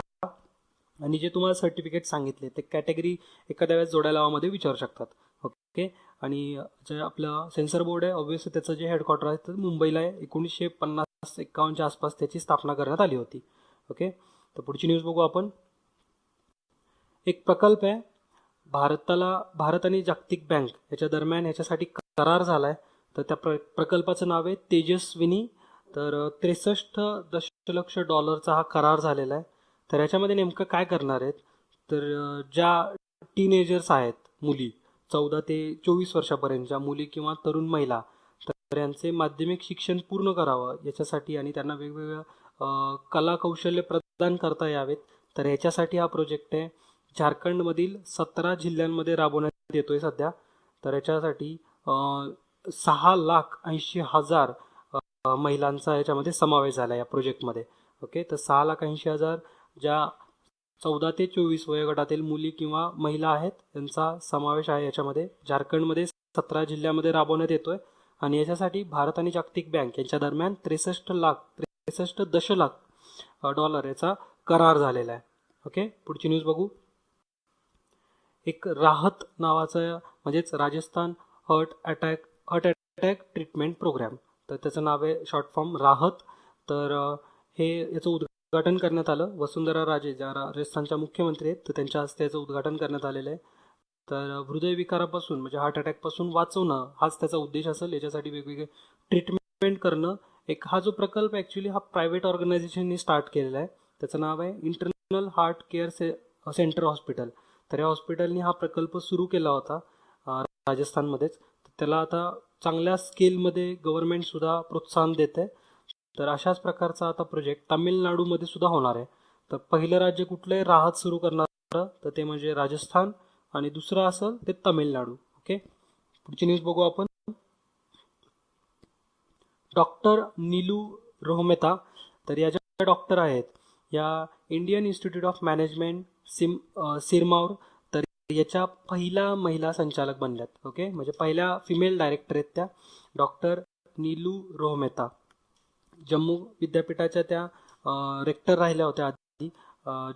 आणि जे तुम्हाला सर्टिफिकेट सांगितले ते कॅटेगरी एखाद्या वेळेस जोड्या लावामध्ये विचारू शकतात. ओके, आणि जे आपलं सेन्सर बोर्ड आहे ऑब्व्हियसली त्याचं जे हेडक्वार्टर आहे तर मुंबईला आहे. 1950-51च्या आसपास त्याची स्थापना करण्यात आली होती. ओके, तर पुढची न्यूज बघू आपण. एक प्रकल्प आहे भारत आणि जागतिक बँक याच्या दरम्यान याच्यासाठी करार झाला आहे. तर त्या प्रकल्पाचं नाव आहे तेजस्विनी तर 63 दशलक्ष डॉलरचा हा करार झालेला आहे. तर याच्यामध्ये नेमकं काय करणार आहेत, तर ज्या टीनेजर्स आहेत, मुली 14 ते 24 वर्षापर्यंतच्या मुली किंवा तरुण महिला, तर यांचे माध्यमिक शिक्षण पूर्ण करावं याच्यासाठी आणि त्यांना वेगवेगळ्या कला कौशल्य प्रदान करता यावेत. तर याच्यासाठी हा प्रोजेक्ट आहे. झारखंडमधील 17 जिल्ह्यांमध्ये राबवण्यात येतोय सध्या. तर याच्यासाठी 6,80,000 महिलांचा याच्यामध्ये समावेश झाला या प्रोजेक्टमध्ये. ओके, तर 6,80,000 ज्या 14 ते 24 वयोगटातील मुली किंवा महिला आहेत यांचा समावेश आहे याच्यामध्ये. झारखंडमध्ये 17 जिल्ह्यामध्ये राबवण्यात येतोय आणि याच्यासाठी भारत आणि जागतिक बँक यांच्या दरम्यान 63 दशलक्ष डॉलर याचा करार झालेला आहे. ओके, पुढची न्यूज बघू. एक राहत नावाचं म्हणजेच Rajasthan heart attack treatment program, तर त्याचं नाव आहे शॉर्ट फॉर्म राहत. तर याचं उद्घाटन करण्यात आलं. वसुंधरा राजे ज्या राजस्थानच्या मुख्यमंत्री आहेत तर त्यांच्या हस्ते याचं उद्घाटन करण्यात आलेलं आहे. तर हृदयविकारापासून म्हणजे हार्ट अटॅकपासून वाचवणं हाच त्याचा उद्देश असेल. याच्यासाठी वेगवेगळे ट्रीटमेंट करणं. हा जो प्रकल्प ॲक्च्युली हा प्रायव्हेट ऑर्गनायझेशननी स्टार्ट केलेला आहे. त्याचं नाव आहे international heart care centre hospital. तर या हॉस्पिटलनी हा प्रकल्प सुरू केला होता राजस्थानमध्येच. तर त्याला आता चांगल्या स्केलमध्ये गव्हर्नमेंटसुद्धा प्रोत्साहन देत आहे. तर अशाच प्रकारचा आता प्रोजेक्ट तामिळनाडूमध्ये सुद्धा होणार आहे. तर पहिलं राज्य कुठलंही राहत सुरू करणार तर ते म्हणजे राजस्थान आणि दुसरं असेल ते तामिळनाडू. ओके, पुढची न्यूज बघू आपण. डॉक्टर नीलू रोहमेता, तर या ज्या डॉक्टर आहेत या Indian institute of management Sirmaur, तर याच्या पहिल्या महिला संचालक बनल्यात. ओके, म्हणजे पहिल्या फिमेल डायरेक्टर आहेत त्या डॉक्टर नीलू रोहमेता. जम्मू विद्यापीठाच्या त्या रेक्टर राहिल्या होत्या आधी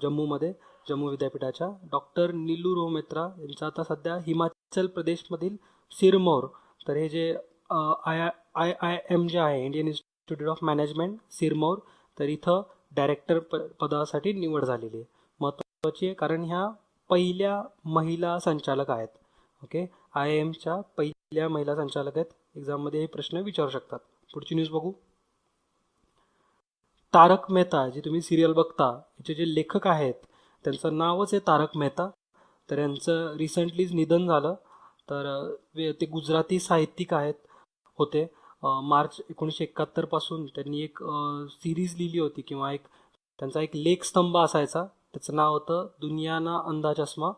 जम्मू विद्यापीठाच्या. डॉक्टर नीलू रोहमेत्रा यांचा आता सध्या हिमाचल प्रदेशमधील सिरमौर, तर हे जे IIM जे आहे Indian institute of management Sirmaur, तर इथं डायरेक्टर पदासाठी निवड झालेली आहे. महत्त्वाची आहे कारण ह्या पहिल्या महिला संचालक आहेत. ओके, IIMच्या पहिल्या महिला संचालक आहेत. एक्झाममध्ये हे प्रश्न विचारू शकतात. पुढची न्यूज बघू. तारक मेहता, जी तुम्ही सिरियल बघता, याचे जे लेखक आहेत त्यांचं नावच आहे तारक मेहता. तर यांचं रिसेंटलीच निधन झालं. तर ते गुजराती साहित्यिक होते. मार्च 1971 पासून त्यांनी एक सिरीज लिहिली होती किंवा त्यांचा एक लेखस्तंभ असायचा. त्याचं नाव होतं दुनिया ना अंधा चष्मा.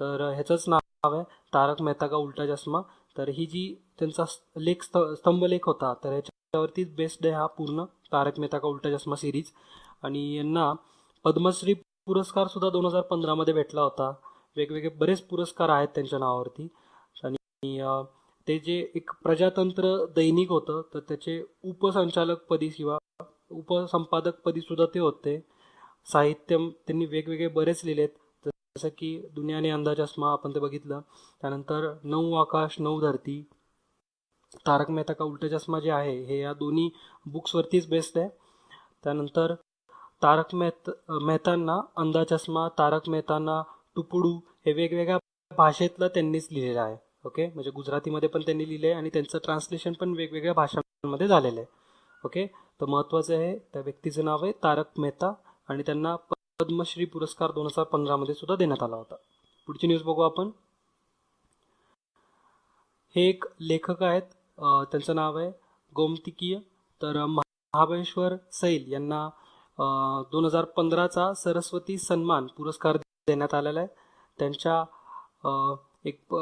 तर ह्याचंच नाव आहे तारक मेहता का उल्टा चष्मा. तर ही जी त्यांचा स्तंभलेख होता तर ह्याच्यावरतीच बेस्ड आहे हा पूर्ण तारक मेहता का उल्टा चष्मा सिरीज. आणि यांना पद्मश्री पुरस्कार सुद्धा 2015 भेटला होता. वेगवेगळे बरेच पुरस्कार आहेत त्यांच्या नावावरती. आणि ते जे एक प्रजातंत्र दैनिक होतं तर त्याचे उपसंचालकपदी किंवा उपसंपादकपदी सुद्धा ते होते. साहित्य त्यांनी वेगवेगळे बरेच लिहिलेत, जसं की दुनिया ने अंधा चष्मा आपण ते बघितलं. त्यानंतर 9 आकाश 9 धरती, तारक मेहता का उल्टा चष्मा जे आहे हे या दोन्ही बुक्सवरतीच बेस्ड आहे. त्यानंतर तारक मेहतांना अंधा चष्मा, तारक मेहतांना टुपुडू हे वेगवेगळ्या भाषेतलं त्यांनीच लिहिलेलं आहे. ओके, म्हणजे गुजरातीमध्ये पण त्यांनी लिहिले आहे आणि त्यांचं ट्रान्सलेशन पण वेगवेगळ्या भाषांमध्ये झालेलं आहे. ओके, तर महत्त्वाचं आहे त्या व्यक्तीचं नाव आहे तारक मेहता आणि त्यांना पद्मश्री पुरस्कार 2015 सुद्धा देण्यात आला होता. पुढची न्यूज बघू आपण. हे एक लेखक आहेत, त्यांचं नाव आहे गोमतिकीय. तर महाबळेश्वर सैल यांना 2015चा सरस्वती सन्मान पुरस्कार देण्यात आलेला आहे. त्यांच्या एक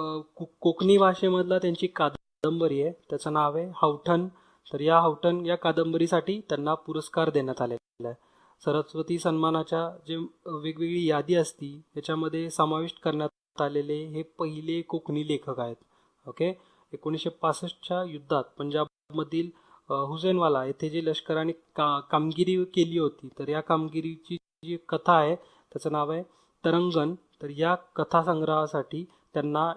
कोकणी भाषेमधला त्यांची कादंबरी आहे, त्याचं नाव आहे हावठण. तर या हावठण या कादंबरीसाठी त्यांना पुरस्कार देण्यात आलेला आहे. सरस्वती सन्मानाच्या जे वेगवेगळी यादी असती याच्यामध्ये समाविष्ट करण्यात आलेले हे पहिले कोकणी लेखक आहेत. ओके, 1965च्या युद्धात पंजाबमधील हुसेनवाला येथे जे लष्कराने कामगिरी केली होती तर या कामगिरीची जी कथा आहे त्याचं नाव आहे तरंगण. तर या कथासंग्रहासाठी त्यांना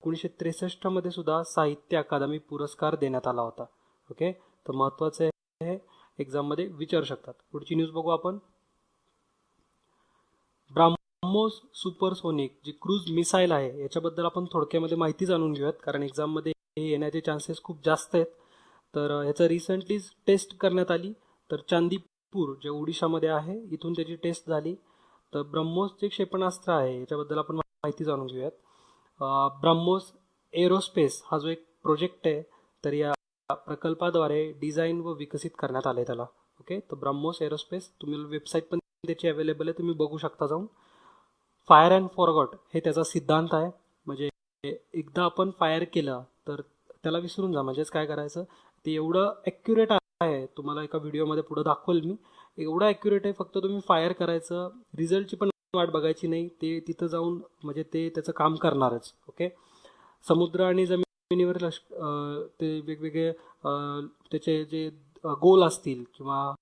1963 सुद्धा साहित्य अकादमी पुरस्कार देण्यात आला होता. ओके, तर महत्त्वाचं आहे, एक्झाममध्ये विचारू शकतात. पुढची न्यूज बघू आपण. ब्राह्मोस सुपरसोनिक जी क्रूज मिसाईल आहे याच्याबद्दल आपण थोडक्यामध्ये माहिती जाणून घेऊयात कारण एक्झाममध्ये हे येण्याचे चान्सेस खूप जास्त आहेत. तर ह्याचं रिसेंटलीच टेस्ट करण्यात आली. तर चांदीपूर जे ओडिशामध्ये आहे इथून त्याची टेस्ट झाली. तर ब्रह्मोस जे क्षेपणास्त्र आहे याच्याबद्दल आपण माहिती जाणून घेऊयात. ब्रह्मोस एरोस्पेस हा जो एक प्रोजेक्ट आहे तर या प्रकल्पाद्वारे डिझाईन व विकसित करण्यात आले त्याला. ओके, तर ब्रह्मोस एरोस्पेस तुम्ही वेबसाईट पण त्याची अवेलेबल आहे, तुम्ही बघू शकता जाऊन. फायर अँड फॉरगॉट हे त्याचा सिद्धांत आहे. म्हणजे एकदा आपण फायर केलं तर त्याला विसरून जा. म्हणजेच काय करायचं, ते एवढं ॲक्युरेट आहे, तुम्हाला एका व्हिडिओमध्ये पुढे दाखवेल मी. एवढं ॲक्युरेट आहे, फक्त तुम्ही फायर करायचं, रिझल्टची पण वाट बघायची नाही. ते तिथं जाऊन म्हणजे ते त्याचं काम करणारच. ओके, समुद्र आणि जमिनीवर ते वेगवेगळे त्याचे जे गोल असतील किंवा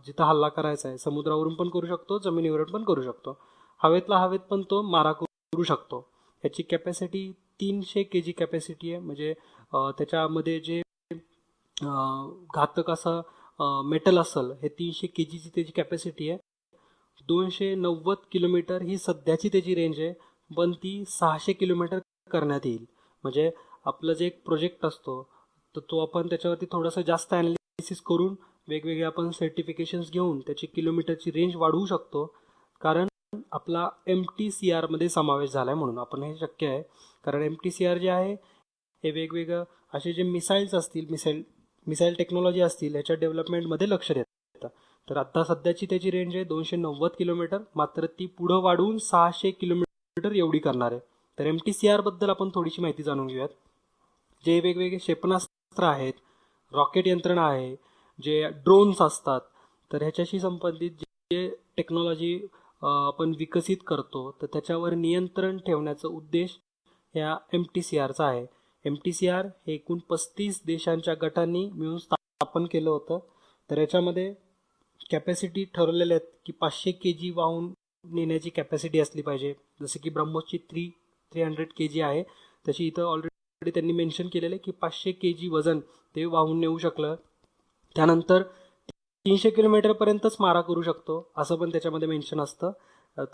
जिथं हल्ला करायचा आहे समुद्रावरून पण करू शकतो, जमिनीवरून पण करू शकतो, हवेत पण तो मारा करू शकतो. ह्याची कॅपॅसिटी 300 kg कॅपॅसिटी आहे. म्हणजे त्याच्यामध्ये जे घातक असं मेटल असेल हे 300 kgची त्याची कॅपॅसिटी आहे. 290 किलोमीटर ही सध्याची त्याची रेंज आहे, पण ती 600 किलोमीटर करण्यात येईल. म्हणजे आपलं जे एक प्रोजेक्ट असतो तर तो आपण त्याच्यावरती थोडंसं जास्त ॲनालिसिस करून वेगवेगळे आपण सर्टिफिकेशन्स घेऊन त्याची किलोमीटरची रेंज वाढवू शकतो. कारण आपला MTCR मध्ये समावेश झाला आहे म्हणून आपण हे शक्य आहे. कारण MTCR जे आहे हे वेगवेगळं असे जे मिसाईल्स असतील, मिसाईल टेक्नॉलॉजी असतील ह्याच्या डेव्हलपमेंटमध्ये लक्ष देतं. तर आता सध्याची त्याची रेंज आहे 290 किलोमीटर, मात्र ती पुढं वाढवून 600 किलोमीटर एवढी करणार आहे. तर MTCR बद्दल आपण थोडीशी माहिती जाणून घेऊयात. जे वेगवेगळे क्षेपणास्त्र आहेत, रॉकेट यंत्रणा आहे, जे ड्रोन्स असतात, तर ह्याच्याशी संबंधित जे टेक्नॉलॉजी आपण विकसित करतो तर त्याच्यावर नियंत्रण ठेवण्याचा उद्देश ह्या MTCRचा आहे. MTCR हे एकूण 35 देशांच्या गटांनी मिळून स्थापन केलं होतं. तर याच्यामध्ये कॅपॅसिटी ठरवलेल्या आहेत की 500 kg वाहून नेण्याची कॅपॅसिटी असली पाहिजे. जसं की ब्रह्मोसची 300 kg आहे, तशी इथं ऑलरेडी त्यांनी मेन्शन केलेलं आहे की 500 kg वजन ते वाहून नेऊ शकलं. त्यानंतर 300 किलोमीटरपर्यंतच मारा करू शकतो असं पण त्याच्यामध्ये मेन्शन असतं.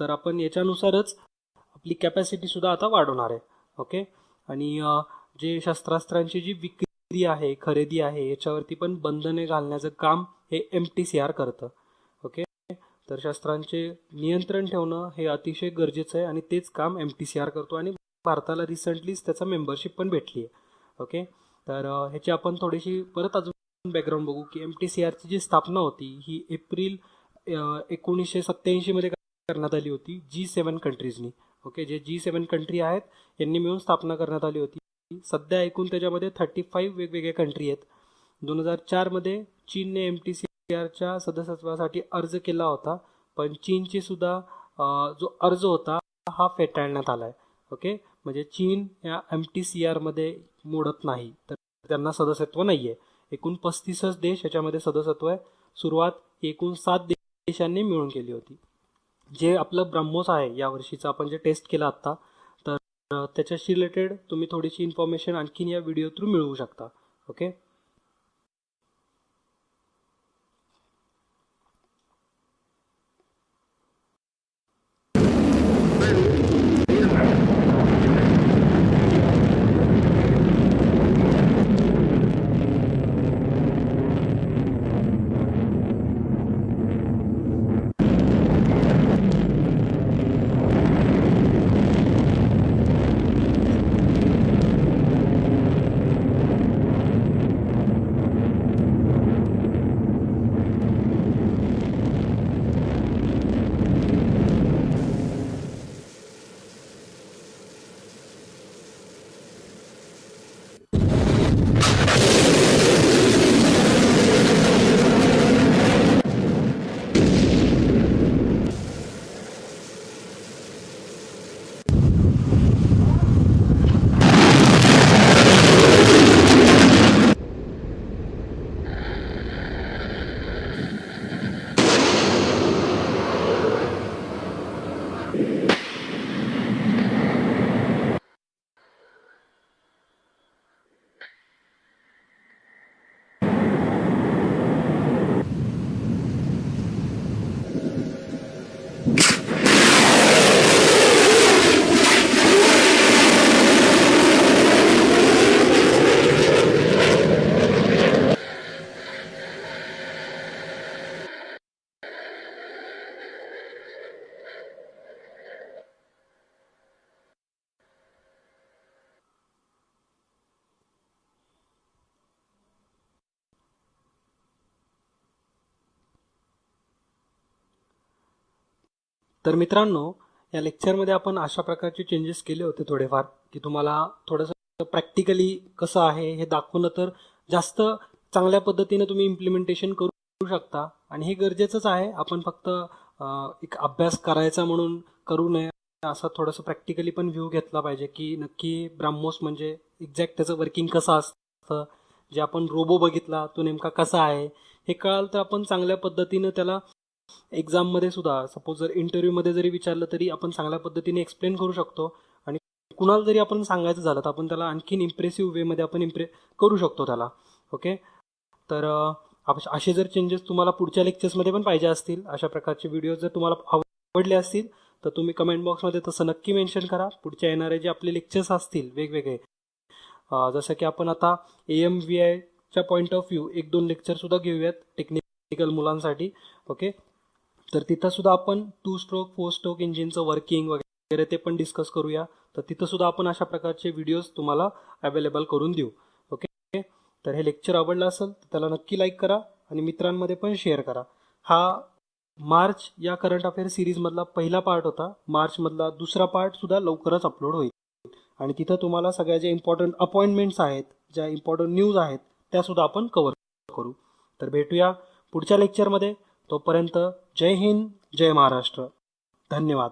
तर आपण याच्यानुसारच आपली कॅपॅसिटीसुद्धा आता वाढवणार आहे. ओके, आणि जे शस्त्रास्त्रांची जी विक्री आहे, खरेदी आहे, याच्यावरती पण बंधने घालण्याचं काम हे MTCR करतं. ओके, तर शस्त्रांचे नियंत्रण ठेवणं हे अतिशय गरजेचं आहे आणि तेच काम MTCR करतो आणि भारताला रिसेंटलीच त्याचा मेंबरशिप पण भेटली आहे. ओके, तर ह्याची आपण थोडीशी परत अजून बॅकग्राऊंड बघू की MTCRची जी स्थापना होती ही एप्रिल 1987 मध्ये करण्यात आली होती G7 कंट्रीजनी. ओके, जे G7 कंट्री आहेत यांनी मिळून स्थापना करण्यात आली होती. सध्या एकूण त्याच्यामध्ये 35 वेगवेगळे कंट्री आहेत. 2004 मध्ये चीनने MTCRच्या सदस्यत्वासाठी अर्ज केला होता, पण चीनची सुद्धा जो अर्ज होता हा फेटाळण्यात आला आहे. ओके, म्हणजे चीन या MTCR मध्ये मोडत नाही, तर त्यांना सदस्यत्व नाही आहे. एकूण 35 देश याच्यामध्ये सदस्यत्व आहे. सुरुवात एकूण 7 देशांनी मिळून केली होती. जे आपलं ब्रह्मोस आहे यावर्षीचं आपण जे टेस्ट केलं आत्ता, तर त्याच्याशी रिलेटेड तुम्ही थोडीशी इन्फॉर्मेशन आणखीन या व्हिडिओ थ्रू मिळवू शकता. ओके, तर मित्रांनो, या लेक्चरमध्ये आपण अशा प्रकारचे चेंजेस केले होते थोडेफार, की तुम्हाला थोडंसं प्रॅक्टिकली कसं आहे हे दाखवलं तर जास्त चांगल्या पद्धतीने तुम्ही इम्प्लिमेंटेशन करू शकता. आणि हे गरजेचंच आहे. आपण फक्त एक अभ्यास करायचा म्हणून करू नये, असा थोडंसं प्रॅक्टिकली पण व्ह्यू घेतला पाहिजे की नक्की ब्राह्मोस म्हणजे एक्झॅक्ट त्याचं वर्किंग कसं असतं, जे आपण रोबो बघितला तो नेमका कसा आहे हे कळालं तर आपण चांगल्या पद्धतीनं त्याला एक्झाममध्ये सुद्धा, सपोज जर इंटरव्ह्यूमध्ये जरी विचारलं तरी आपण चांगल्या पद्धतीने एक्सप्लेन करू शकतो. आणि कुणाला जरी आपण सांगायचं झालं तर आपण त्याला आणखीन इम्प्रेसिव्ह वेमध्ये आपण करू शकतो त्याला. ओके, तर असे जर चेंजेस तुम्हाला पुढच्या लेक्चर्समध्ये पण पाहिजे असतील, अशा प्रकारचे व्हिडिओ जर तुम्हाला आवडले असतील तर तुम्ही कमेंट बॉक्समध्ये तसं नक्की मेन्शन करा. पुढच्या येणारे जे आपले लेक्चर्स असतील वेगवेगळे, जसं की आपण आता AMVIच्या पॉईंट ऑफ व्ह्यू 1-2 लेक्चर सुद्धा घेऊयात टेक्निकल मुलांसाठी. ओके, तर तिथं सुद्धा आपण 2 स्ट्रोक 4 स्ट्रोक इंजिनचं वर्किंग वगैरे ते पण डिस्कस करूया. तर तिथं सुद्धा आपण अशा प्रकारचे व्हिडिओज तुम्हाला अवेलेबल करून देऊ. ओके, तर हे लेक्चर आवडलं असेल तर त्याला नक्की लाईक करा आणि मित्रांमध्ये पण शेअर करा. हा मार्च या करंट अफेअर सिरीजमधला पहिला पार्ट होता. मार्चमधला दुसरा पार्ट सुद्धा लवकरच अपलोड होईल आणि तिथं तुम्हाला सगळ्या ज्या इम्पॉर्टंट अपॉइंटमेंट्स आहेत, ज्या इम्पॉर्टंट न्यूज आहेत त्या सुद्धा आपण कव्हर करू. तर भेटूया पुढच्या लेक्चरमध्ये. तोपर्यंत जय हिंद, जय महाराष्ट्र. धन्यवाद.